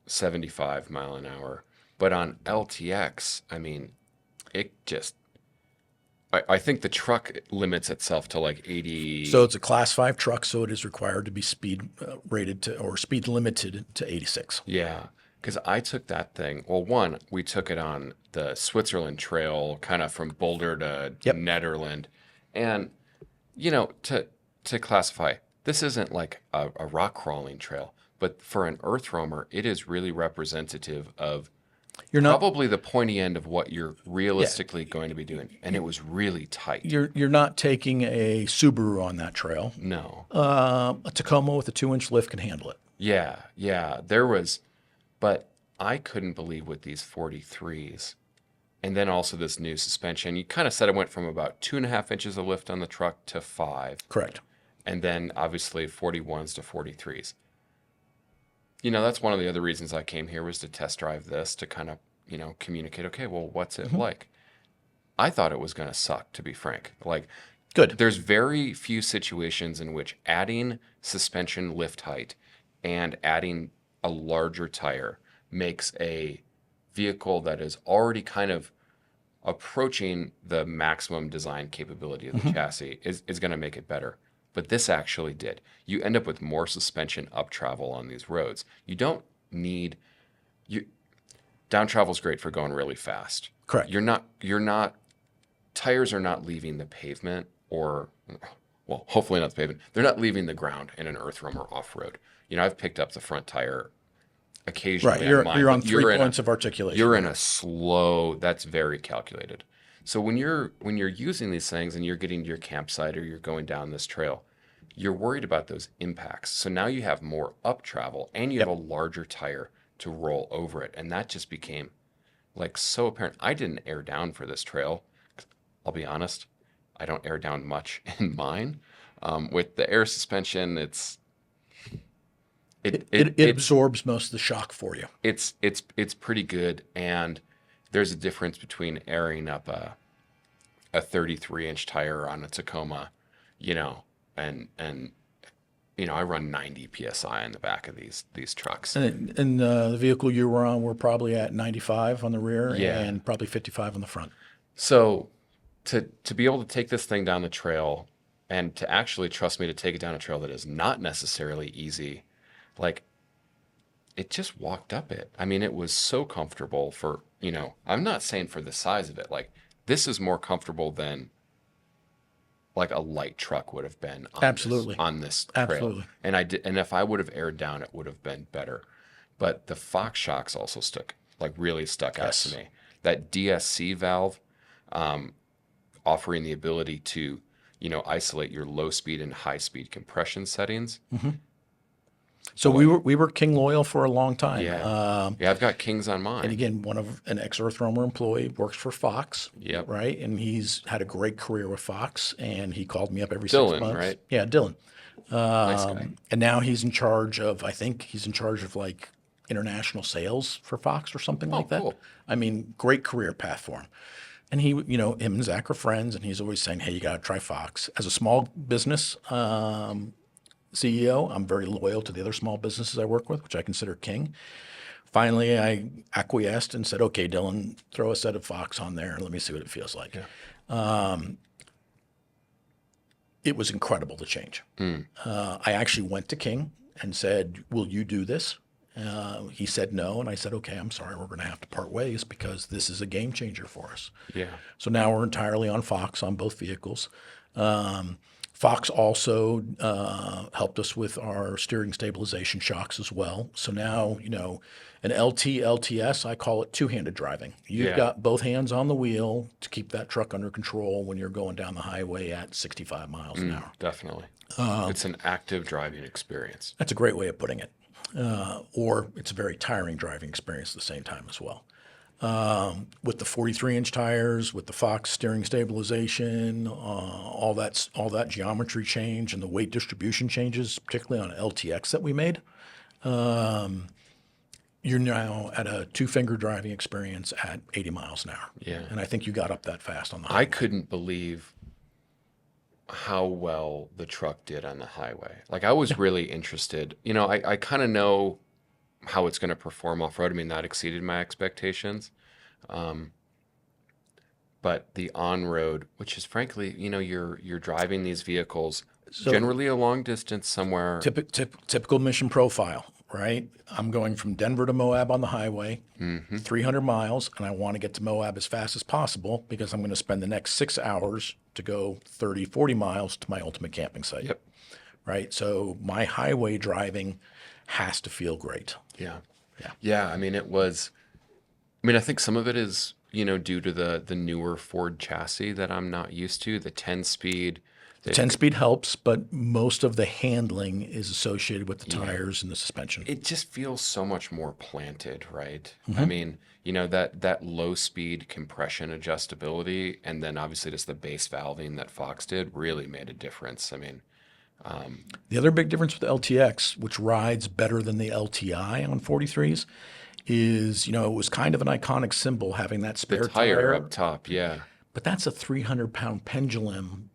75 mile an hour. But on LTX, I mean, it just... I think the truck limits itself to like 80... So it's a Class 5 truck, so it is required to be speed rated to, or speed limited to 86. Yeah, because I took that thing... Well, one, we took it on the Switzerland Trail, kind of from Boulder to Nederland. And, you know, to classify, this isn't like a rock crawling trail, but for an EarthRoamer, it is really representative of probably the pointy end of what you're realistically going to be doing. And it was really tight. You're not taking a Subaru on that trail. No. A Tacoma with a 2-inch lift can handle it. Yeah. There was, but I couldn't believe with these 43s. And then also this new suspension. You kind of said it went from about 2.5 inches of lift on the truck to 5. Correct. And then obviously 41s to 43s. You know, that's one of the other reasons I came here was to test drive this to kind of, you know, communicate, okay, well, what's it like? I thought it was going to suck, to be frank. Like, good. There's very few situations in which adding suspension lift height and adding a larger tire makes a vehicle that is already kind of approaching the maximum design capability of the chassis is going to make it better. But this actually did. You end up with more suspension up travel on these roads. You don't need down travel is great for going really fast. Correct. Tires are not leaving the pavement well, hopefully not the pavement. They're not leaving the ground in an EarthRoamer off-road. You know, I've picked up the front tire occasionally. Right, you're on 3 points of articulation. You're in a slow, that's very calculated. So when you're using these things and you're getting to your campsite or you're going down this trail, you're worried about those impacts. So now you have more up travel and you have a larger tire to roll over it. And that just became like so apparent. I didn't air down for this trail. I'll be honest, I don't air down much in mine. With the air suspension, it absorbs most of the shock for you. It's pretty good, and there's a difference between airing up a 33-inch tire on a Tacoma, you know, and you know, I run 90 psi in the back of these trucks. And the vehicle you were on, we're probably at 95 on the rear and probably 55 on the front. So to be able to take this thing down the trail and to actually trust me to take it down a trail that is not necessarily easy, like it just walked up it. I mean, it was so comfortable for, I'm not saying for the size of it. Like, this is more comfortable than like a light truck would have been on Absolutely. this trail. Absolutely. And if I would have aired down, it would have been better. But the Fox shocks also really stuck out Yes. to me. That DSC valve, offering the ability to, isolate your low speed and high speed compression settings. So we were King loyal for a long time. Yeah. I've got Kings on mine. And again, an ex-EarthRoamer employee, works for Fox. Yep. Right. And he's had a great career with Fox, and he called me up every Dylan, 6 months. right? Yeah, Dylan. Nice guy. And now he's in charge of, like international sales for Fox or something like that. Cool. I mean, great career path for him. And he, him and Zach are friends, and he's always saying, hey, you got to try Fox. As a small business CEO, I'm very loyal to the other small businesses I work with, which I consider king. Finally, I acquiesced and said, okay, Dylan, throw a set of Fox on there and let me see what it feels like. Yeah. It was incredible to change. I actually went to King and said, will you do this? He said no, and I said, okay, I'm sorry, we're going to have to part ways because this is a game changer for us. Yeah. So now we're entirely on Fox on both vehicles. Fox also helped us with our steering stabilization shocks as well. So now, an LT, LTS, I call it two-handed driving. You've got both hands on the wheel to keep that truck under control when you're going down the highway at 65 miles an hour. Definitely. It's an active driving experience. That's a great way of putting it. Or it's a very tiring driving experience at the same time as well. With the 43-inch tires, with the Fox steering stabilization, all that geometry change and the weight distribution changes, particularly on LTX that we made, you're now at a two-finger driving experience at 80 miles an hour. Yeah. And I think you got up that fast on the highway. I couldn't believe how well the truck did on the highway. Like, I was really interested. I kind of know how it's going to perform off-road. I mean, that exceeded my expectations. But the on-road, which is frankly, you're driving these vehicles generally a long distance somewhere. Typical mission profile, right? I'm going from Denver to Moab on the highway, 300 miles, and I want to get to Moab as fast as possible because I'm going to spend the next 6 hours to go 30, 40 miles to my ultimate camping site. Yep. Right? So my highway driving has to feel great. Yeah. I mean, I think some of it is, due to the newer Ford chassis that I'm not used to, the 10-speed. The 10-speed helps, but most of the handling is associated with the tires and the suspension. It just feels so much more planted, right? I mean, that low-speed compression adjustability, and then obviously just the base valving that Fox did really made a difference. I mean, the other big difference with the LTX, which rides better than the LTI on 43s, is, it was kind of an iconic symbol having that spare the tire up top, yeah. But that's a 300-pound pendulum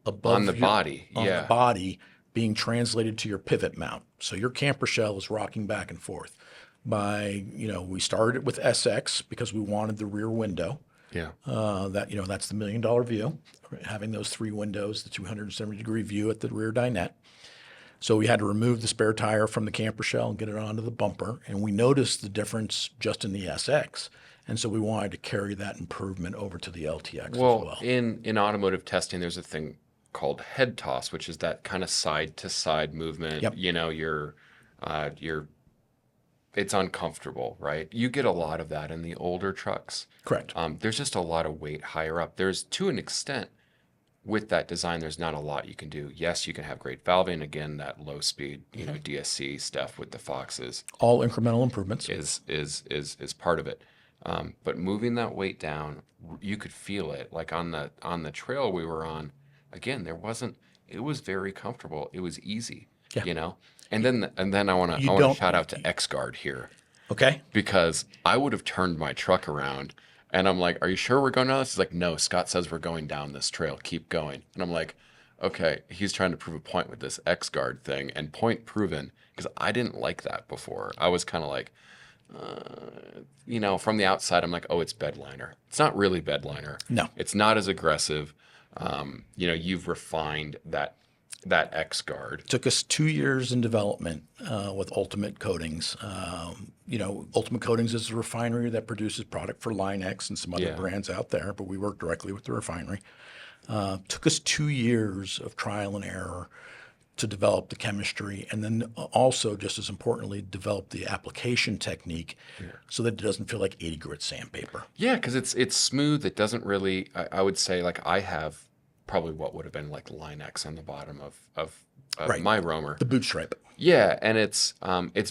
above On the body, the body being translated to your pivot mount. So your camper shell is rocking back and forth. We started with SX because we wanted the rear window. Yeah. That's the $1 million view, having those three windows, the 270-degree view at the rear dinette. So we had to remove the spare tire from the camper shell and get it onto the bumper. And we noticed the difference just in the SX. And so we wanted to carry that improvement over to the LTX as well. In automotive testing, there's a thing called head toss, which is that kind of side-to-side movement. Yep. It's uncomfortable, right? You get a lot of that in the older trucks. Correct. There's just a lot of weight higher up. There's, to an extent, with that design, there's not a lot you can do. Yes, you can have great valving. Again, that low speed, DSC stuff with the Foxes. All incremental improvements. Is part of it. But moving that weight down, you could feel it. Like on the trail we were on, again, it was very comfortable. It was easy, And then I want to shout out to X-Guard here. Okay. Because I would have turned my truck around and I'm like, are you sure we're going down this? He's like, no, Scott says we're going down this trail. Keep going. And I'm like, okay, he's trying to prove a point with this X-Guard thing, and point proven, because I didn't like that before. I was kind of like, from the outside, I'm like, oh, it's bedliner. It's not really bedliner. No. It's not as aggressive. You've refined that X-Guard. Took us 2 years in development with Ultimate Coatings. Ultimate Coatings is a refinery that produces product for Line X and some other Yeah. brands out there, but we work directly with the refinery. Took us 2 years of trial and error to develop the chemistry, and then also, just as importantly, develop the application technique so that it doesn't feel like 80 grit sandpaper. Yeah, because it's smooth. It doesn't really. I would say like I have probably what would have been like Line X on the bottom of Right. my roamer. The boot stripe. Yeah, and it's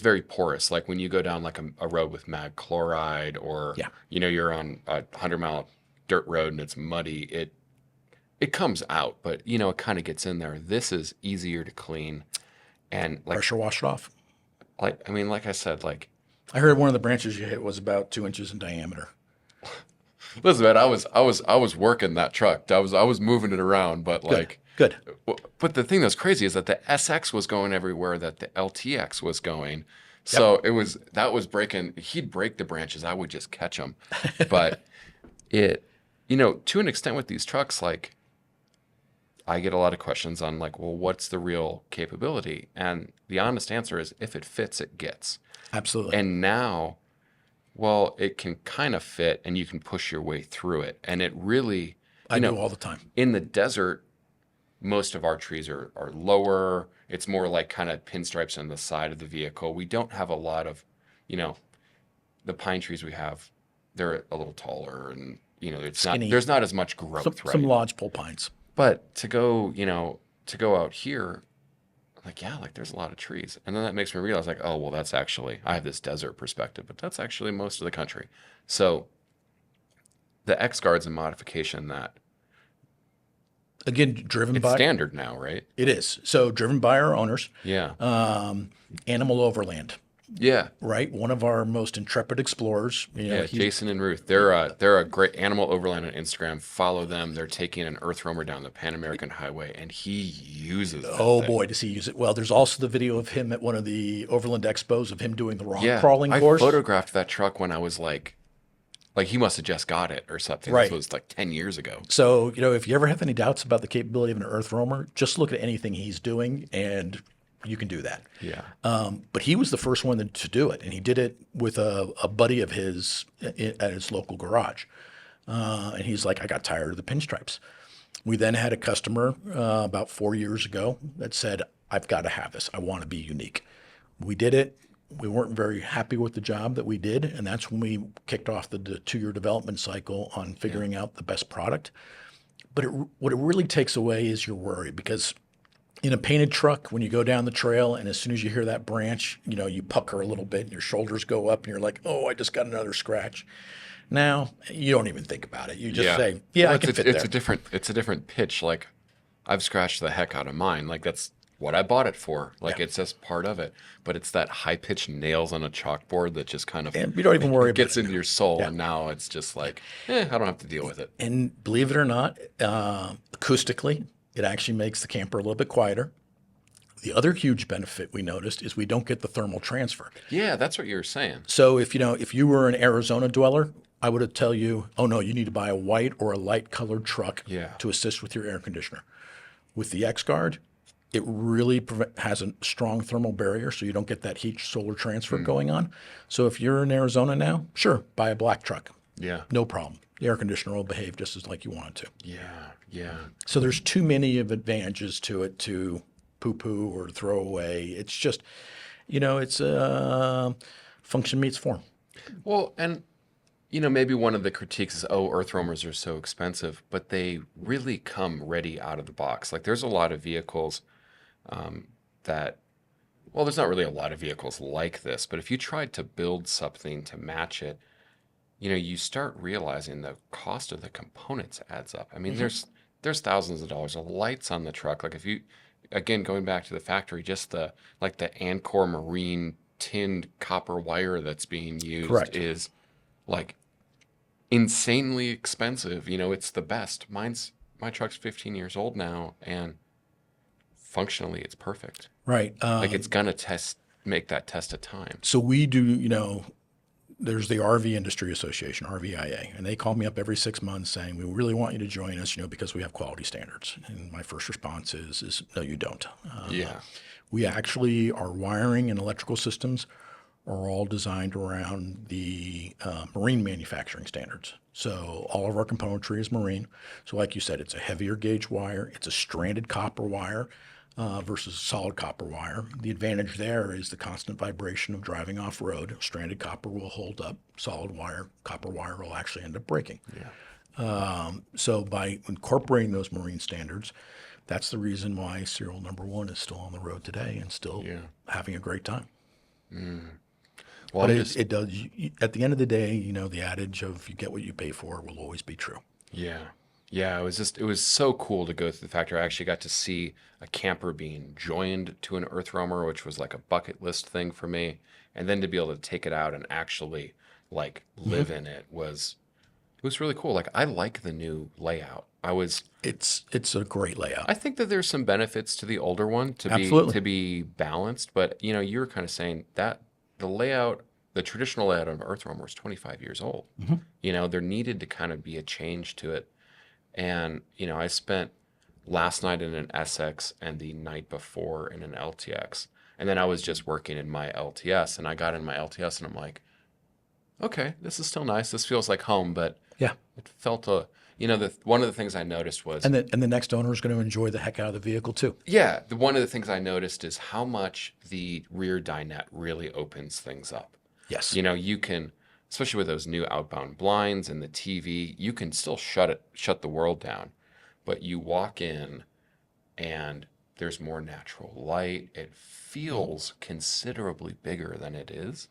very porous. Like when you go down like a road with mag chloride, or Yeah. you're on a 100-mile dirt road and it's muddy. It comes out, but it kind of gets in there. This is easier to clean, and like Pressure wash it off. like I said, like I heard one of the branches you hit was about 2 inches in diameter. listen, man, I was working that truck. I was moving it around, but like. Good. But the thing that's crazy is that the SX was going everywhere that the LTX was going. So that was breaking. He'd break the branches. I would just catch them. But to an extent with these trucks, like I get a lot of questions on like, well, what's the real capability? And the honest answer is if it fits, it gets. Absolutely. And now, well, it can kind of fit and you can push your way through it. And it really, I do all the time. in the desert, most of our trees are lower. It's more like kind of pinstripes on the side of the vehicle. We don't have a lot of, the pine trees we have, they're a little taller and, it's Skinny. not, there's not as much growth, right? Some lodgepole pines. But to go out here, like, yeah, like there's a lot of trees. And then that makes me realize like, oh, well, that's actually, I have this desert perspective, but that's actually most of the country. So the X-Guard's a modification that Again, driven it's by standard now, right? it is. So driven by our owners. Yeah. Animal Overland, Yeah. right? One of our most intrepid explorers. Yeah, Jason and Ruth. They're a great Animal Overland on Instagram. Follow them. They're taking an EarthRoamer down the Pan American Highway, and he uses that Oh thing. boy, does he use it well. There's also the video of him at one of the Overland Expos of him doing the rock Yeah, crawling I course. photographed that truck when I was like he must have just got it or something. Right. This was like 10 years ago. So, if you ever have any doubts about the capability of an EarthRoamer, just look at anything he's doing and you can do that. Yeah. But he was the first one to do it, and he did it with a buddy of his at his local garage. And he's like, I got tired of the pinstripes. We then had a customer about 4 years ago that said, I've got to have this. I want to be unique. We did it. We weren't very happy with the job that we did, and that's when we kicked off the 2-year development cycle on figuring out the best product. But what it really takes away is your worry, because in a painted truck, when you go down the trail and as soon as you hear that branch, you pucker a little bit and your shoulders go up and you're like, oh, I just got another scratch. Now, you don't even think about it. You just say, yeah, Well, I can fit it's there. it's a different pitch. Like I've scratched the heck out of mine. Like that's what I bought it for. Like it's just part of it. But it's that high pitched nails on a chalkboard that just kind of And you don't even worry about gets it. into your soul. And now it's just like, I don't have to deal with it. And believe it or not, acoustically, it actually makes the camper a little bit quieter. The other huge benefit we noticed is we don't get the thermal transfer. Yeah, that's what you were saying. So if you were an Arizona dweller, I would tell you, oh no, you need to buy a white or a light colored truck Yeah. to assist with your air conditioner. With the X-Guard, it really has a strong thermal barrier, so you don't get that heat solar transfer going on. So if you're in Arizona now, sure, buy a black truck. Yeah. No problem. The air conditioner will behave just as like you want it to. Yeah. Yeah. So there's too many of advantages to it to poo-poo or throw away. It's just, it's function meets form. Well, and maybe one of the critiques is, oh, EarthRoamers are so expensive, but they really come ready out of the box. Like there's a lot of vehicles there's not really a lot of vehicles like this, but if you tried to build something to match it, you start realizing the cost of the components adds up. I mean, there's thousands of dollars of lights on the truck. Like if you, again, going back to the factory, just the Ancor Marine tinned copper wire that's being used Correct. is like insanely expensive. It's the best. My truck's 15 years old now, and functionally it's perfect. Right. Like it's gonna make that test of time. So we do, there's the RV Industry Association, RVIA, and they call me up every 6 months saying, we really want you to join us, because we have quality standards. And my first response is no, you don't. Yeah. We actually, our wiring and electrical systems are all designed around the marine manufacturing standards. So all of our componentry is marine. So like you said, it's a heavier gauge wire. It's a stranded copper wire versus solid copper wire. The advantage there is the constant vibration of driving off-road. Stranded copper will hold up. Solid wire, copper wire will actually end up breaking. Yeah. So by incorporating those marine standards, that's the reason why serial number 1 is still on the road today and still having a great time. Well, But it does. At the end of the day, the adage of you get what you pay for will always be true. yeah. Yeah, it was so cool to go through the factory. I actually got to see a camper being joined to an EarthRoamer, which was like a bucket list thing for me. And then to be able to take it out and actually like live in it was really cool. Like I like the new layout. It's a great layout. I think that there's some benefits to the older one Absolutely. to be balanced, but you were kind of saying that the traditional layout of EarthRoamer is 25 years old. There needed to kind of be a change to it. And, I spent last night in an SX and the night before in an LTX. And then I was just working in my LTS, and I got in my LTS and I'm like, okay, this is still nice. This feels like home, but Yeah. it felt one of the things I noticed was, And the next owner is going to enjoy the heck out of the vehicle too. yeah, one of the things I noticed is how much the rear dinette really opens things up. Yes. You can, especially with those new outbound blinds and the TV, you can still shut the world down, but you walk in and there's more natural light. It feels considerably bigger than it is.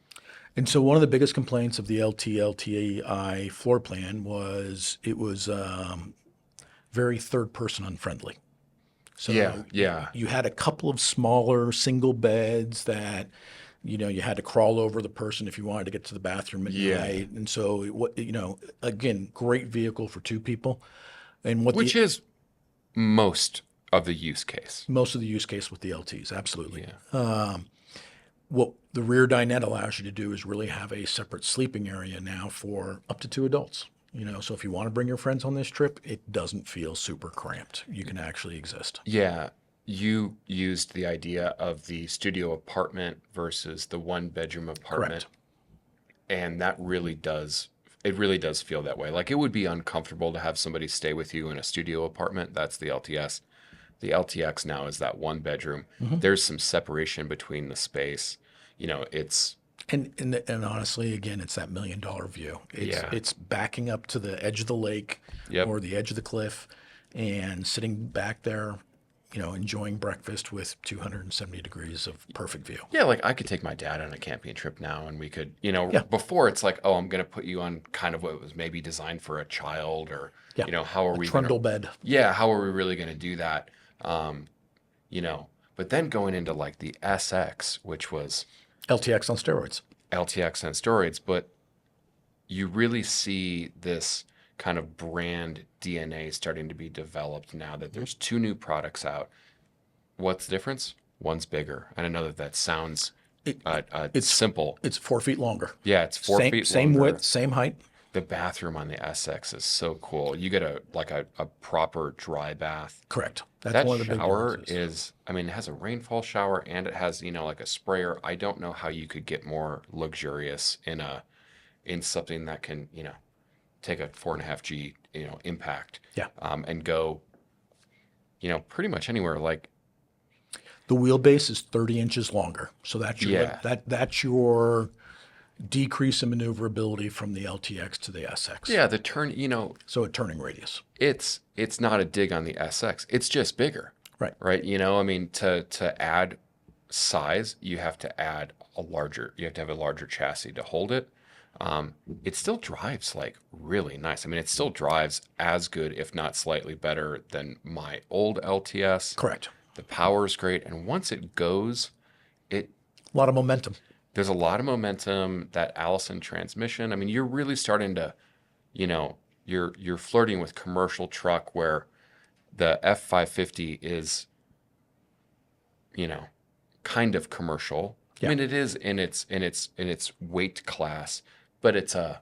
And so one of the biggest complaints of the LTI floor plan was it was very third person unfriendly. So Yeah. you had a couple of smaller single beds that you had to crawl over the person if you wanted to get to the bathroom at night. And so again, great vehicle for 2 people. And Which is most of the use case. Most of the use case with the LTs, absolutely. Yeah. What the rear dinette allows you to do is really have a separate sleeping area now for up to 2 adults. So if you want to bring your friends on this trip, it doesn't feel super cramped. You can actually exist. Yeah. You used the idea of the studio apartment versus the 1-bedroom apartment. Correct. And that really does feel that way. Like it would be uncomfortable to have somebody stay with you in a studio apartment. That's the LTS. The LTX now is that 1-bedroom. There's some separation between the space. It's And honestly, again, it's that $1 million view. It's backing up to the edge of the lake or the edge of the cliff and sitting back there, enjoying breakfast with 270 degrees of perfect view. yeah, like I could take my dad on a camping trip now, and we could, before it's like, oh, I'm going to put you on kind of what was maybe designed for a child, or how are we Trundle bed. Yeah, how are we really going to do that? But then going into like the SX, which was LTX on steroids. LTX on steroids, but you really see this kind of brand DNA starting to be developed now that there's 2 new products out. What's the difference? One's bigger. And I know that sounds it's simple. It's 4 feet longer. Yeah, it's 4 feet Same longer. width, same height. The bathroom on the SX is so cool. You get a proper dry bath. Correct. That's That one of the big shower differences. it has a rainfall shower and it has, like a sprayer. I don't know how you could get more luxurious in something that can, take a 4.5G, impact. Yeah. And go, pretty much anywhere. Like The wheelbase is 30 inches longer. So that's your decrease in maneuverability from the LTX to the SX. yeah, the turn, So a turning radius. it's not a dig on the SX. It's just bigger. Right. Right. To add size, you have to have a larger chassis to hold it. It still drives like really nice. It still drives as good, if not slightly better than my old LTS. Correct. The power is great. And once it goes, A lot of momentum. there's a lot of momentum. That Allison transmission. You're really starting to, you're flirting with commercial truck where the F550 is, kind of commercial. Yeah. It is in its weight class, but it's a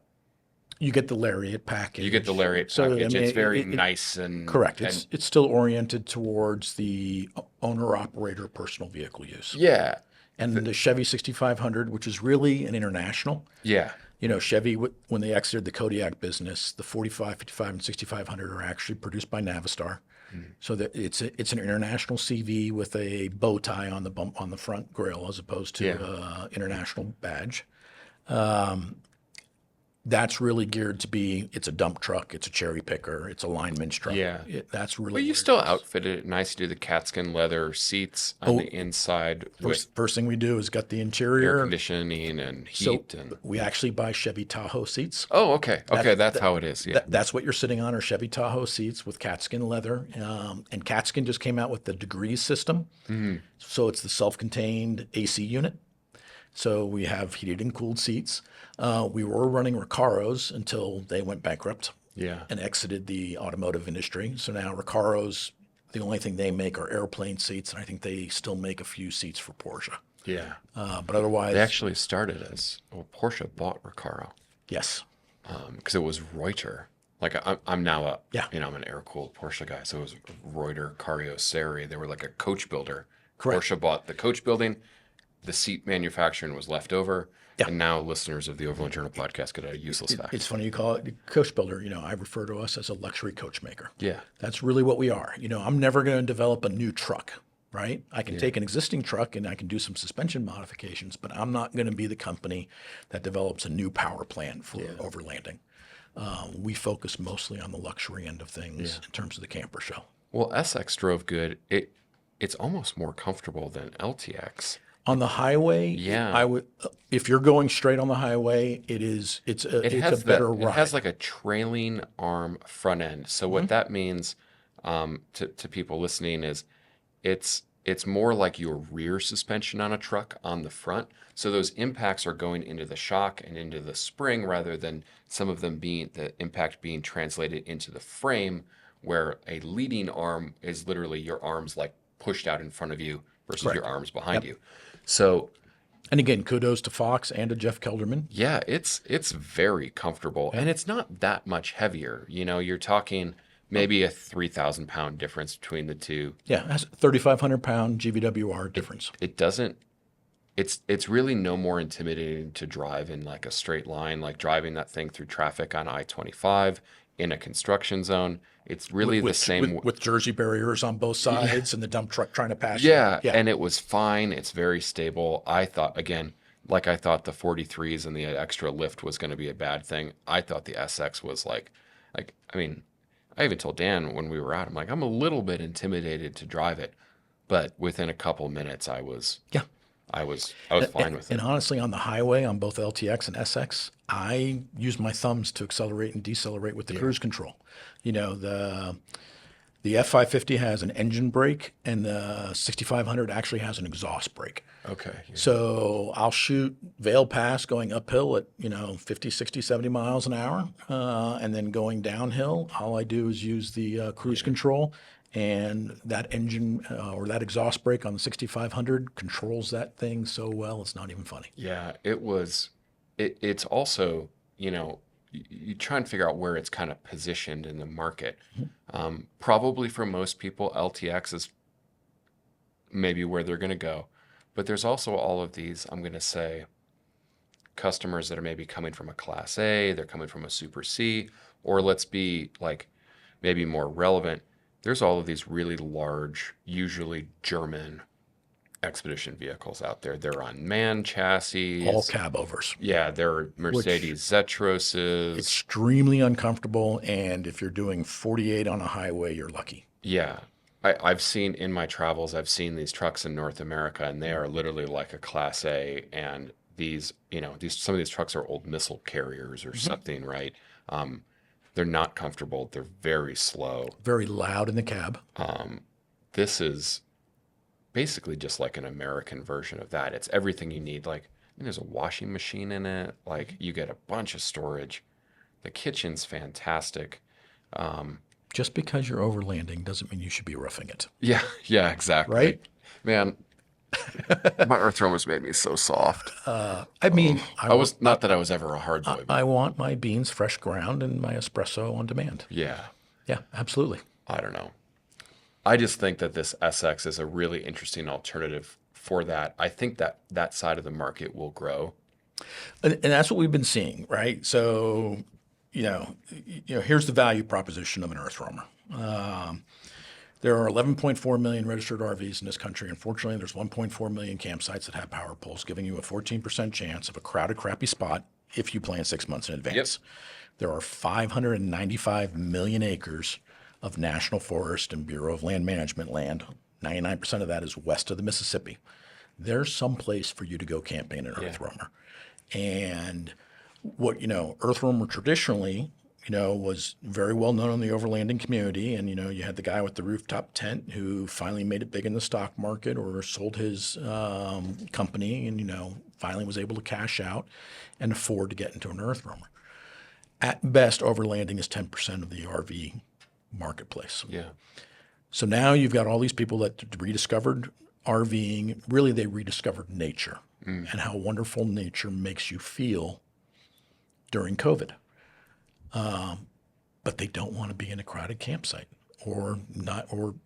You get the Lariat package. you get the Lariat So, I package. mean, It's very nice and correct. and It's still oriented towards the owner-operator personal vehicle use. yeah, And the Chevy 6500, which is really an international. yeah, You know, Chevy, when they exited the Kodiak business, the 45, 55, and 6500 are actually produced by Navistar. So that it's an international CV with a bow tie on the bump on the front grille as opposed to international badge. That's really geared to be. It's a dump truck. It's a cherry picker. It's a lineman's truck. Yeah. That's really. Well, you where still it is. outfitted it nice. You do the catskin leather seats on the inside with First thing we do is got the air interior. conditioning and So heat. And we actually buy Chevy Tahoe seats. oh, okay, that's how it is. Yeah, That's what you're sitting on are Chevy Tahoe seats with catskin leather. And Catskin just came out with the degrees system. So it's the self-contained AC unit. So we have heated and cooled seats. We were running Recaros until they went bankrupt yeah, and exited the automotive industry. So now Recaros, the only thing they make are airplane seats, and I think they still make a few seats for Porsche. yeah. But otherwise, They actually started as Porsche bought Recaro yes. because it was Reuter. Like I'm now a Yeah. I'm an air cooled Porsche guy, so it was Reuter Carrosserie. They were like a coach builder. Correct. Porsche bought the coach building. The seat manufacturing was left over, Yeah. and now listeners of the Overland Journal podcast get a useless fact. It's funny you call it coach builder. You know, I refer to us as a luxury coach maker. Yeah, That's really what we are. You know, I'm never going to develop a new truck, right? I can take an existing truck and I can do some suspension modifications, but I'm not going to be the company that develops a new power plant for overlanding. We focus mostly on the luxury end of things in terms of the camper show. well, SX drove good. It's almost more comfortable than LTX. On the highway, Yeah. I would. If you're going straight on the highway, it's a better It ride. has like a trailing arm front end. So what that means to people listening is it's more like your rear suspension on a truck on the front. So those impacts are going into the shock and into the spring rather than some of them being the impact being translated into the frame, where a leading arm is literally your arms like pushed out in front of you versus your arms behind you. So And again, kudos to Fox and to Jeff Kelderman. yeah, it's very comfortable and it's not that much heavier. You know, you're talking maybe a 3,000 pound difference between the two. Yeah, it has a 3,500 pound GVWR difference. It doesn't. It's really no more intimidating to drive in like a straight line, like driving that thing through traffic on I-25 in a construction zone. It's really the same. with Jersey barriers on both sides and the dump truck trying to pass Yeah, you. and it was fine. It's very stable. I thought, again, like I thought the 43s and the extra lift was going to be a bad thing. I thought the SX was I mean, I even told Dan when we were out, I'm like, I'm a little bit intimidated to drive it, but within a couple minutes, I was fine with it. And honestly, on the highway, on both LTX and SX, I use my thumbs to accelerate and decelerate with the cruise control. You know, the F550 has an engine brake, and the 6500 actually has an exhaust brake. Okay. So I'll shoot Vale Pass going uphill at, 50, 60, 70 miles an hour. And then going downhill, all I do is use the cruise control. And that engine or that exhaust brake on the 6500 controls that thing so well, it's not even funny. Yeah, it was. It's also, you try and figure out where it's kind of positioned in the market. Probably for most people, LTX is maybe where they're going to go. But there's also all of these, I'm going to say, customers that are maybe coming from a Class A, they're coming from a Super C, or let's be like maybe more relevant. There's all of these really large, usually German expedition vehicles out there. They're on man chassis. All cab overs. Yeah, they're Mercedes Zetroses. Extremely uncomfortable. And if you're doing 48 on a highway, you're lucky. Yeah. I've seen in my travels, I've seen these trucks in North America, and they are literally like a Class A. And these, some of these trucks are old missile carriers or something, right? They're not comfortable. They're very slow. Very loud in the cab. This is basically just like an American version of that. It's everything you need. Like, there's a washing machine in it. Like, you get a bunch of storage. The kitchen's fantastic. Just because you're overlanding doesn't mean you should be roughing it. Yeah, exactly. Right? Man, My EarthRoamers made me so soft. I mean, I was not that I was ever a hard boy. But I want my beans fresh ground and my espresso on demand. yeah, Yeah, absolutely. I don't know. I just think that this SX is a really interesting alternative for that. I think that that side of the market will grow. And that's what we've been seeing, right? So, here's the value proposition of an EarthRoamer. There are 11.4 million registered RVs in this country. Unfortunately, there's 1.4 million campsites that have power poles, giving you a 14% chance of a crowded, crappy spot if you plan 6 months in advance. There are 595 million acres of national forest and Bureau of Land Management land. 99% of that is west of the Mississippi. There's some place for you to go camping in an EarthRoamer. And what, EarthRoamer traditionally, was very well known in the overlanding community. And, you had the guy with the rooftop tent who finally made it big in the stock market or sold his company and, finally was able to cash out and afford to get into an EarthRoamer. At best, overlanding is 10% of the RV marketplace. Yeah. So now you've got all these people that rediscovered RVing. Really, they rediscovered nature and how wonderful nature makes you feel during COVID. But they don't want to be in a crowded campsite or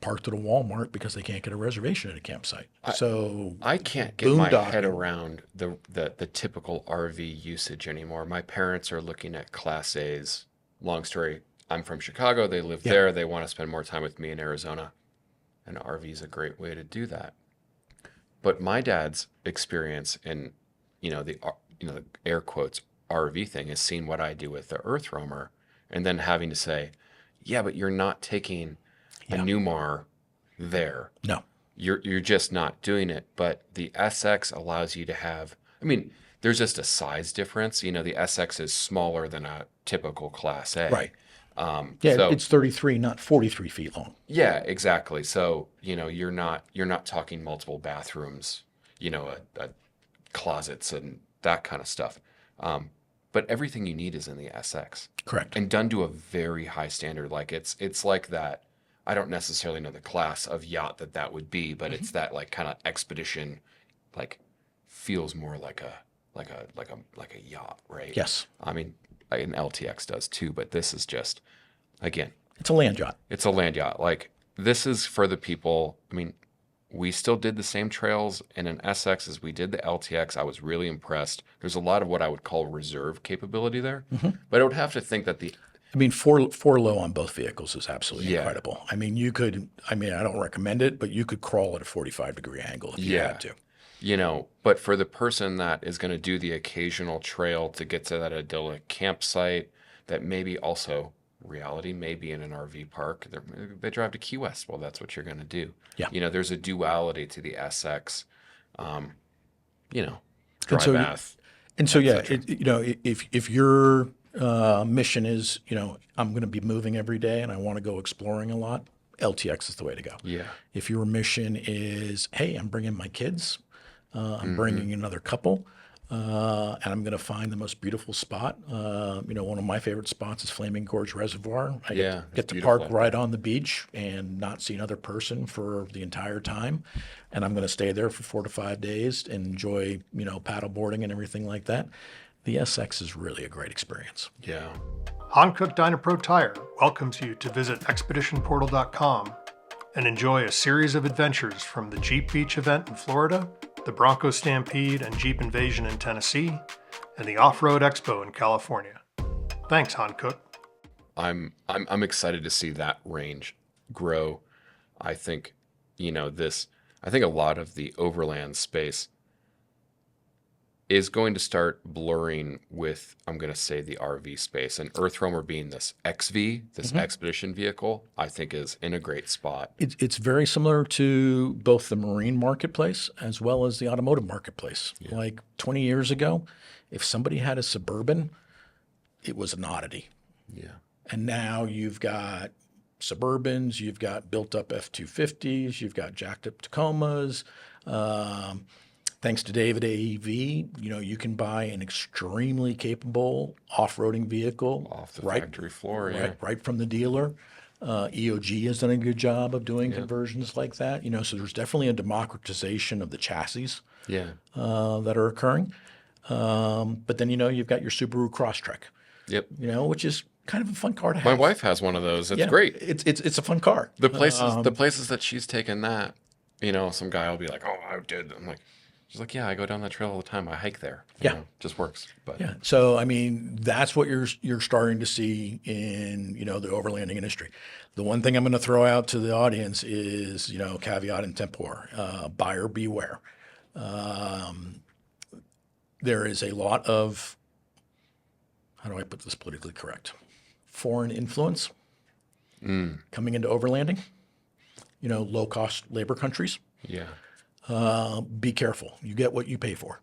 parked at a Walmart because they can't get a reservation at a campsite. So I can't get my head boondocking. around the typical RV usage anymore. My parents are looking at Class A's. Long story, I'm from Chicago. They live there. They want to spend more time with me in Arizona. And RV is a great way to do that. But my dad's experience in, the air quotes RV thing is seeing what I do with the EarthRoamer and then having to say, yeah, but you're not taking a Newmar there. No. You're just not doing it. But the SX allows you to have, there's just a size difference. The SX is smaller than a typical Class A. Right. So, It's 33, not 43 feet long. yeah, exactly. So, you're not talking multiple bathrooms, a closets and that kind of stuff. But everything you need is in the SX. Correct. And done to a very high standard. Like it's like that. I don't necessarily know the class of yacht that would be, but it's that like kind of expedition, like feels more like a yacht, right? Yes. An LTX does too, but this is just, again, It's a land yacht. it's a land yacht. Like this is for the people. We still did the same trails in an SX as we did the LTX. I was really impressed. There's a lot of what I would call reserve capability there, but I would have to think that Four low on both vehicles is absolutely Yeah. incredible. You could, I don't recommend it, but you could crawl at a 45-degree angle if you had to. But for the person that is going to do the occasional trail to get to that idyllic campsite, that maybe also reality may be in an RV park. They drive to Key West. Well, that's what you're going to do. Yeah. There's a duality to the SX. Dry so- bath. And so, cetera. if your mission is, I'm going to be moving every day and I want to go exploring a lot, LTX is the way to go. Yeah. If your mission is, hey, I'm bringing my kids, I'm bringing another couple, and I'm going to find the most beautiful spot. One of my favorite spots is Flaming Gorge Reservoir. I Yeah, get it's to beautiful. park right on the beach and not see another person for the entire time. And I'm going to stay there for 4 to 5 days and enjoy, paddle boarding and everything like that. The SX is really a great experience. Yeah. Hankook Dynapro Tire welcomes you to visit expeditionportal.com and enjoy a series of adventures from the Jeep Beach event in Florida, the Bronco Stampede and Jeep Invasion in Tennessee, and the Off-Road Expo in California. Thanks, Hankook. I'm excited to see that range grow. I think, I think a lot of the overland space is going to start blurring with, I'm going to say, the RV space. And EarthRoamer being this XV, this expedition vehicle, I think is in a great spot. It's very similar to both the marine marketplace as well as the automotive marketplace. Like 20 years ago, if somebody had a Suburban, it was an oddity. Yeah. And now you've got Suburbans, you've got built-up F-250s, you've got jacked-up Tacomas. Thanks to David AEV, you can buy an extremely capable off-roading vehicle Off the factory floor, yeah. right from the dealer. EOG has done a good job of doing conversions like that. So there's definitely a democratization of the chassis Yeah. that are occurring. But then, you've got your Subaru Crosstrek, Yep. which is kind of a fun car to My have. wife has one of those. It's Yeah, great. It's a fun car. The places that she's taken that, some guy will be like, "Oh, I did." I'm like, she's like, "Yeah, I go down that trail all the time. I hike there. Just works." But Yeah. So, I mean, that's what you're starting to see in, the overlanding industry. The one thing I'm going to throw out to the audience is, caveat emptor, buyer beware. There is a lot of, how do I put this politically correct? Foreign influence coming into overlanding, low cost labor countries. yeah, Be careful. You get what you pay for.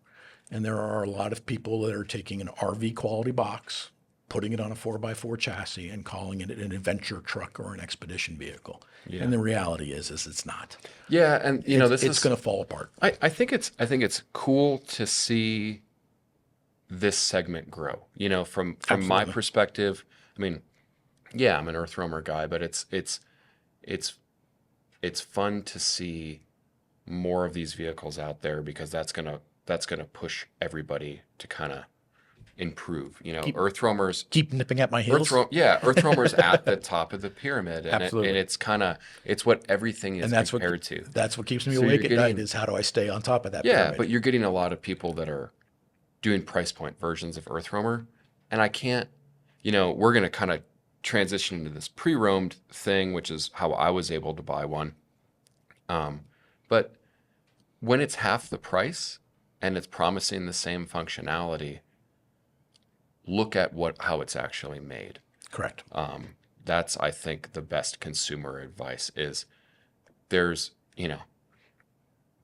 And there are a lot of people that are taking an RV quality box, putting it on a 4x4 chassis and calling it an adventure truck or an expedition vehicle. Yeah. And the reality is it's not. yeah, and It's going to fall apart. I think it's cool to see this segment grow. From my Absolutely. perspective, I mean, yeah, I'm an EarthRoamer guy, but it's fun to see more of these vehicles out there because that's gonna push everybody to kind of improve. EarthRoamers. Keep nipping at my heels. EarthRoamer's at the top of the pyramid, and Absolutely. it's what everything is And that's compared to. That's what keeps me So awake you're at night getting- is how do I stay on top of that Yeah, pyramid? but you're getting a lot of people that are doing price point versions of EarthRoamer, and I can't. We're gonna kind of transition into this pre-roamed thing, which is how I was able to buy one. But when it's half the price and it's promising the same functionality, look at how it's actually made. Correct. That's, I think, the best consumer advice is there's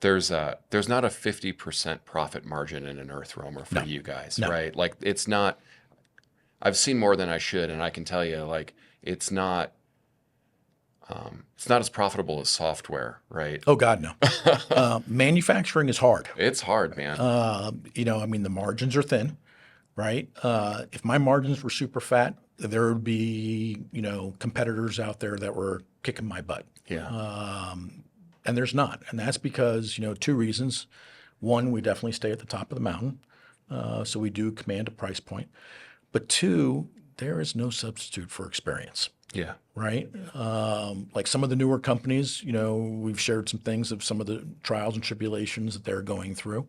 not a 50% profit margin in an EarthRoamer for you guys, No. right? Like it's not. I've seen more than I should, and I can tell you, like it's not as profitable as software, right? Oh God, no. Manufacturing is hard. It's hard, man. I mean, the margins are thin, right? If my margins were super fat, there would be, competitors out there that were kicking my butt. Yeah. And there's not. And that's because, two reasons. One, we definitely stay at the top of the mountain. So we do command a price point. But two, there is no substitute for experience. Yeah. Right? Like some of the newer companies, we've shared some things of some of the trials and tribulations that they're going through.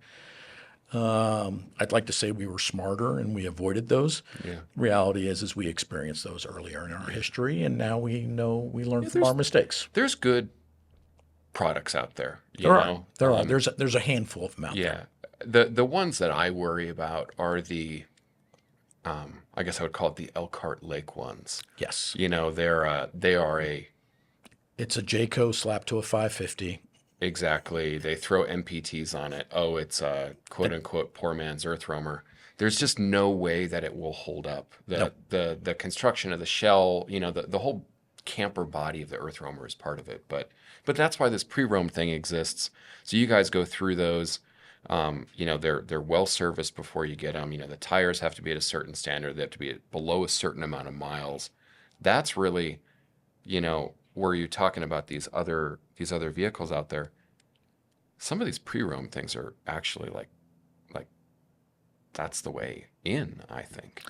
I'd like to say we were smarter and we avoided those. Yeah. Reality is we experienced those earlier in our history, and now we learn from our mistakes. There's good products out there. There are. There's a handful of them out there. Yeah. The ones that I worry about are the, I guess I would call it the Elkhart Lake ones. Yes. They are a. It's a Jayco slapped to a 550. Exactly. They throw MPTs on it. Oh, it's a quote unquote poor man's EarthRoamer. There's just no way that it will hold up. The construction of the shell, the whole camper body of the EarthRoamer is part of it. But that's why this pre-roam thing exists. So you guys go through those. They're well serviced before you get them. The tires have to be at a certain standard. They have to be below a certain amount of miles. That's really, where you're talking about these other vehicles out there. Some of these pre-roam things are actually like that's the way in, I think.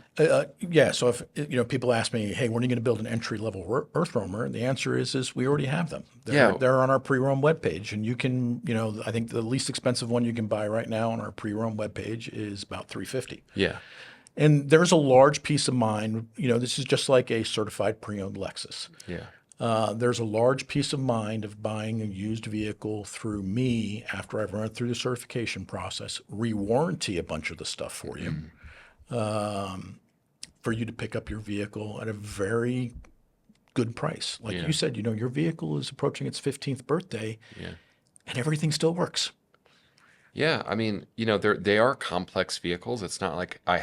Yeah. So if people ask me, hey, when are you going to build an entry level EarthRoamer? And the answer is we already have them. They're on our pre-roam webpage, and you can I think the least expensive one you can buy right now on our pre-roam webpage is about $350. Yeah. And there's a large peace of mind. This is just like a certified pre-owned Lexus. Yeah. There's a large peace of mind of buying a used vehicle through me after I've run it through the certification process, re-warranty a bunch of the stuff for you, for you to pick up your vehicle at a very good price. Like you said, your vehicle is approaching its 15th birthday, and everything still works. Yeah. I mean, they are complex vehicles. It's not like I've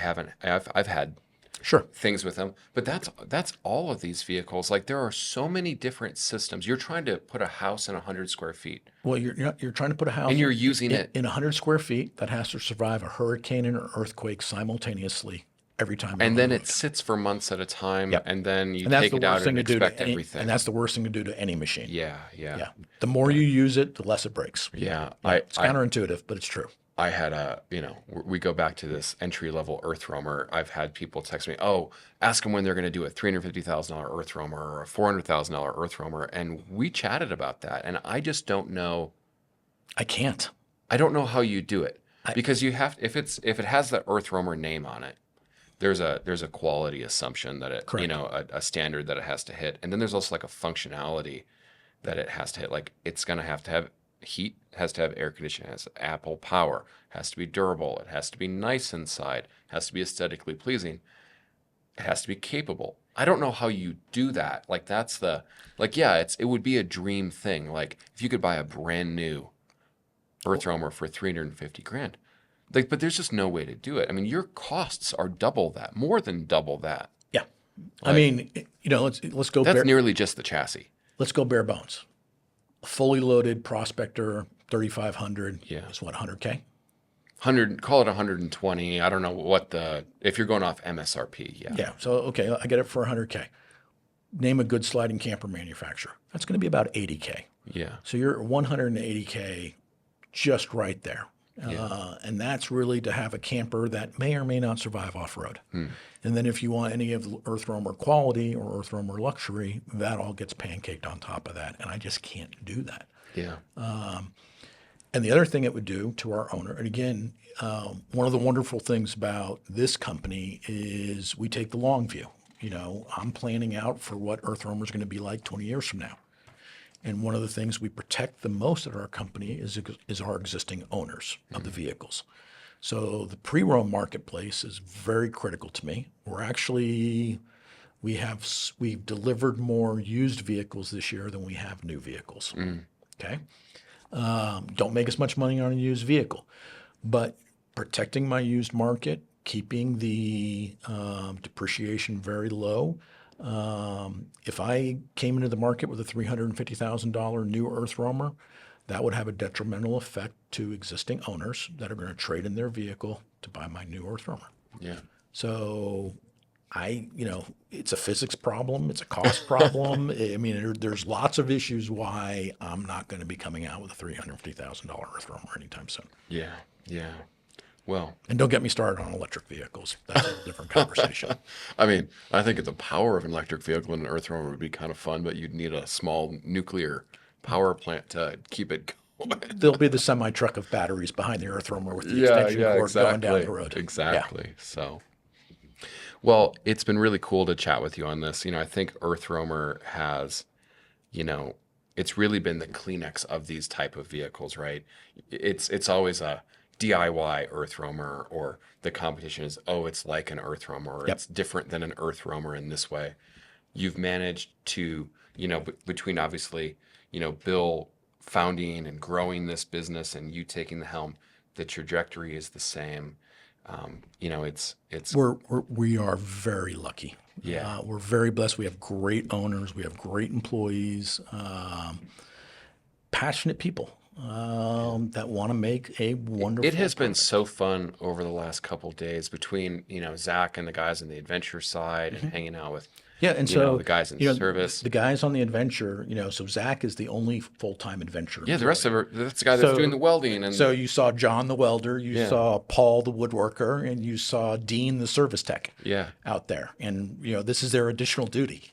had Sure. things with them, but that's all of these vehicles. Like there are so many different systems. You're trying to put a house in 100 square feet. Well, you're trying to put a house And you're using it. in 100 square feet that has to survive a hurricane and an earthquake simultaneously every time. And then it sits for months at a time, Yep. and then you And that's take the it out worst thing and to do expect to any, everything. and that's the worst thing to do to any machine. Yeah. Yeah. The more you use it, the less it breaks. Yeah. It's counterintuitive, but it's true. I had we go back to this entry-level EarthRoamer. I've had people text me, oh, ask them when they're going to do a $350,000 EarthRoamer or a $400,000 EarthRoamer. And we chatted about that. And I just don't know. I can't. I don't know how you do it. Because you have, if it has the EarthRoamer name on it, there's a quality assumption that it, Correct. a standard that it has to hit. And then there's also like a functionality that it has to hit. Like it's going to have heat, has to have air conditioning, has Apple power, has to be durable, it has to be nice inside, has to be aesthetically pleasing, it has to be capable. I don't know how you do that. Like it would be a dream thing. Like if you could buy a brand new EarthRoamer for $350,000. Like, but there's just no way to do it. I mean, your costs are double that, more than double that. Yeah. I mean, let's go. That's nearly just the chassis. Let's go bare bones. A fully loaded Prospector 3500 is what, 100K? 100, call it 120. I don't know if you're going off MSRP. Yeah. Yeah. So, okay, I get it for 100K. Name a good sliding camper manufacturer. That's going to be about 80K. Yeah. So you're 180K just right there. And that's really to have a camper that may or may not survive off-road. And then if you want any of the EarthRoamer quality or EarthRoamer luxury, that all gets pancaked on top of that. And I just can't do that. Yeah. And the other thing it would do to our owner, and again, one of the wonderful things about this company is we take the long view. I'm planning out for what EarthRoamer is going to be like 20 years from now. And one of the things we protect the most at our company is our existing owners of the vehicles. So the pre-roam marketplace is very critical to me. We've delivered more used vehicles this year than we have new vehicles. Okay, don't make as much money on a used vehicle, but protecting my used market, keeping the depreciation very low. If I came into the market with a $350,000 new EarthRoamer, that would have a detrimental effect to existing owners that are going to trade in their vehicle to buy my new EarthRoamer. Yeah. So it's a physics problem. It's a cost problem. I mean, there's lots of issues why I'm not going to be coming out with a $350,000 EarthRoamer anytime soon. Yeah. Yeah. Well, and don't get me started on electric vehicles. That's a different conversation. I mean, I think the power of an electric vehicle in an EarthRoamer would be kind of fun, but you'd need a small nuclear power plant to keep it going. There'll be the semi-truck of batteries behind the EarthRoamer with the extension cord going down the road. Exactly. Yeah. So, well, it's been really cool to chat with you on this. I think EarthRoamer has, it's really been the Kleenex of these type of vehicles, right? It's always a DIY EarthRoamer, or the competition is, it's like an EarthRoamer, or it's different than an EarthRoamer in this way. You've managed to, between obviously, Bill founding and growing this business and you taking the helm, the trajectory is the same. We are very lucky. Yeah. We're very blessed. We have great owners. We have great employees, passionate people. That want to make a wonderful. It has been so fun over the last couple of days between Zach and the guys on the adventure side and hanging out with the guys in service. The guys on the adventure, so Zach is the only full-time adventure. Yeah, the rest of that's the guy that's doing the welding. And so you saw John the welder, you saw Paul the woodworker, and you saw Dean the service tech. Out there, and this is their additional duty.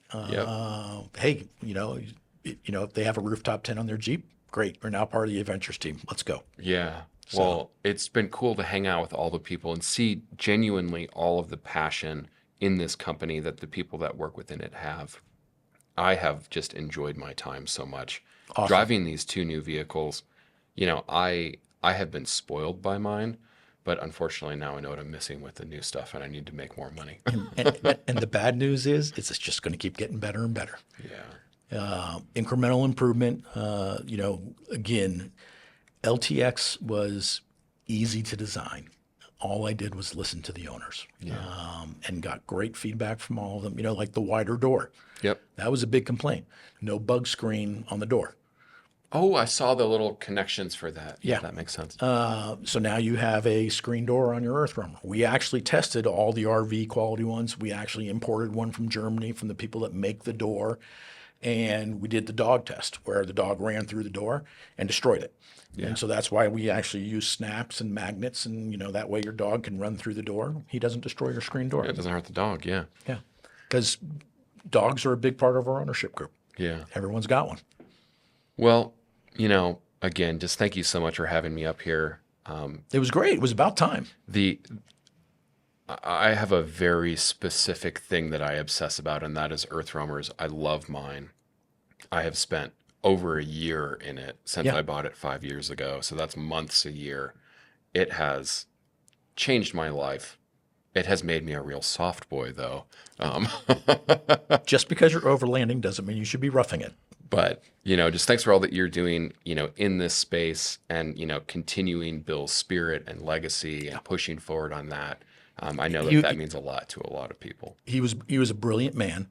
Hey, if they have a rooftop tent on their Jeep. Great. We're now part of the adventures team. Let's go. Yeah. Well, it's been cool to hang out with all the people and see genuinely all of the passion in this company that the people that work within it have. I have just enjoyed my time so much. Awesome. Driving these two new vehicles. I have been spoiled by mine, but unfortunately now I know what I'm missing with the new stuff and I need to make more money. and the bad news is it's just going to keep getting better and better. Yeah. Incremental improvement. Again, LTX was easy to design. All I did was listen to the owners and got great feedback from all of them. Like the wider door. Yep. That was a big complaint. No bug screen on the door. Oh, I saw the little connections for that. Yeah. That makes sense. So now you have a screen door on your EarthRoamer. We actually tested all the RV quality ones. We actually imported one from Germany from the people that make the door. And we did the dog test where the dog ran through the door and destroyed it. Yeah. And so that's why we actually use snaps and magnets. And, that way your dog can run through the door. He doesn't destroy your screen door. It doesn't hurt the dog. Yeah. Yeah. Because dogs are a big part of our ownership group. Yeah. Everyone's got one. Well, again, just thank you so much for having me up here. It was great. It was about time. I have a very specific thing that I obsess about, and that is EarthRoamers. I love mine. I have spent over a year in it since I bought it 5 years ago. So that's months a year. It has changed my life. It has made me a real soft boy, though. Just because you're overlanding doesn't mean you should be roughing it. But, just thanks for all that you're doing, in this space and, continuing Bill's spirit and legacy and pushing forward on that. I know that means a lot to a lot of people. He was a brilliant man,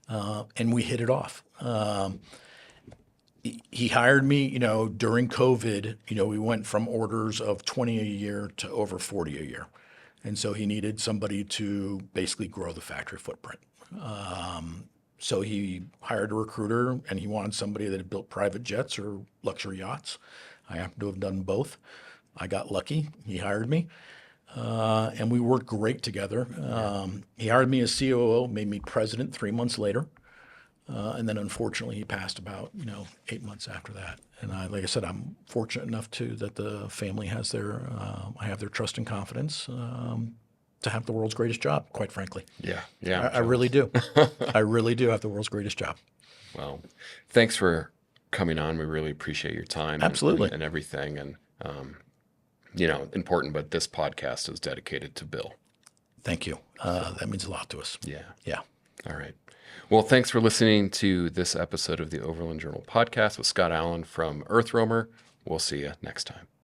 and we hit it off. He hired me, during COVID. We went from orders of 20 a year to over 40 a year. And so he needed somebody to basically grow the factory footprint. So he hired a recruiter, and he wanted somebody that had built private jets or luxury yachts. I happen to have done both. I got lucky. He hired me, and we worked great together. He hired me as COO, made me president 3 months later. And then unfortunately he passed about, 8 months after that. And like I said, I'm fortunate enough too that the family has I have their trust and confidence to have the world's greatest job, quite frankly. Yeah. Yeah. I really do. I really do have the world's greatest job. Well, thanks for coming on. We really appreciate your time. Absolutely. And everything. And, important, but this podcast is dedicated to Bill. Thank you. That means a lot to us. Yeah. Yeah. All right. Well, thanks for listening to this episode of the Overland Journal Podcast with Scot Allen from EarthRoamer. We'll see you next time.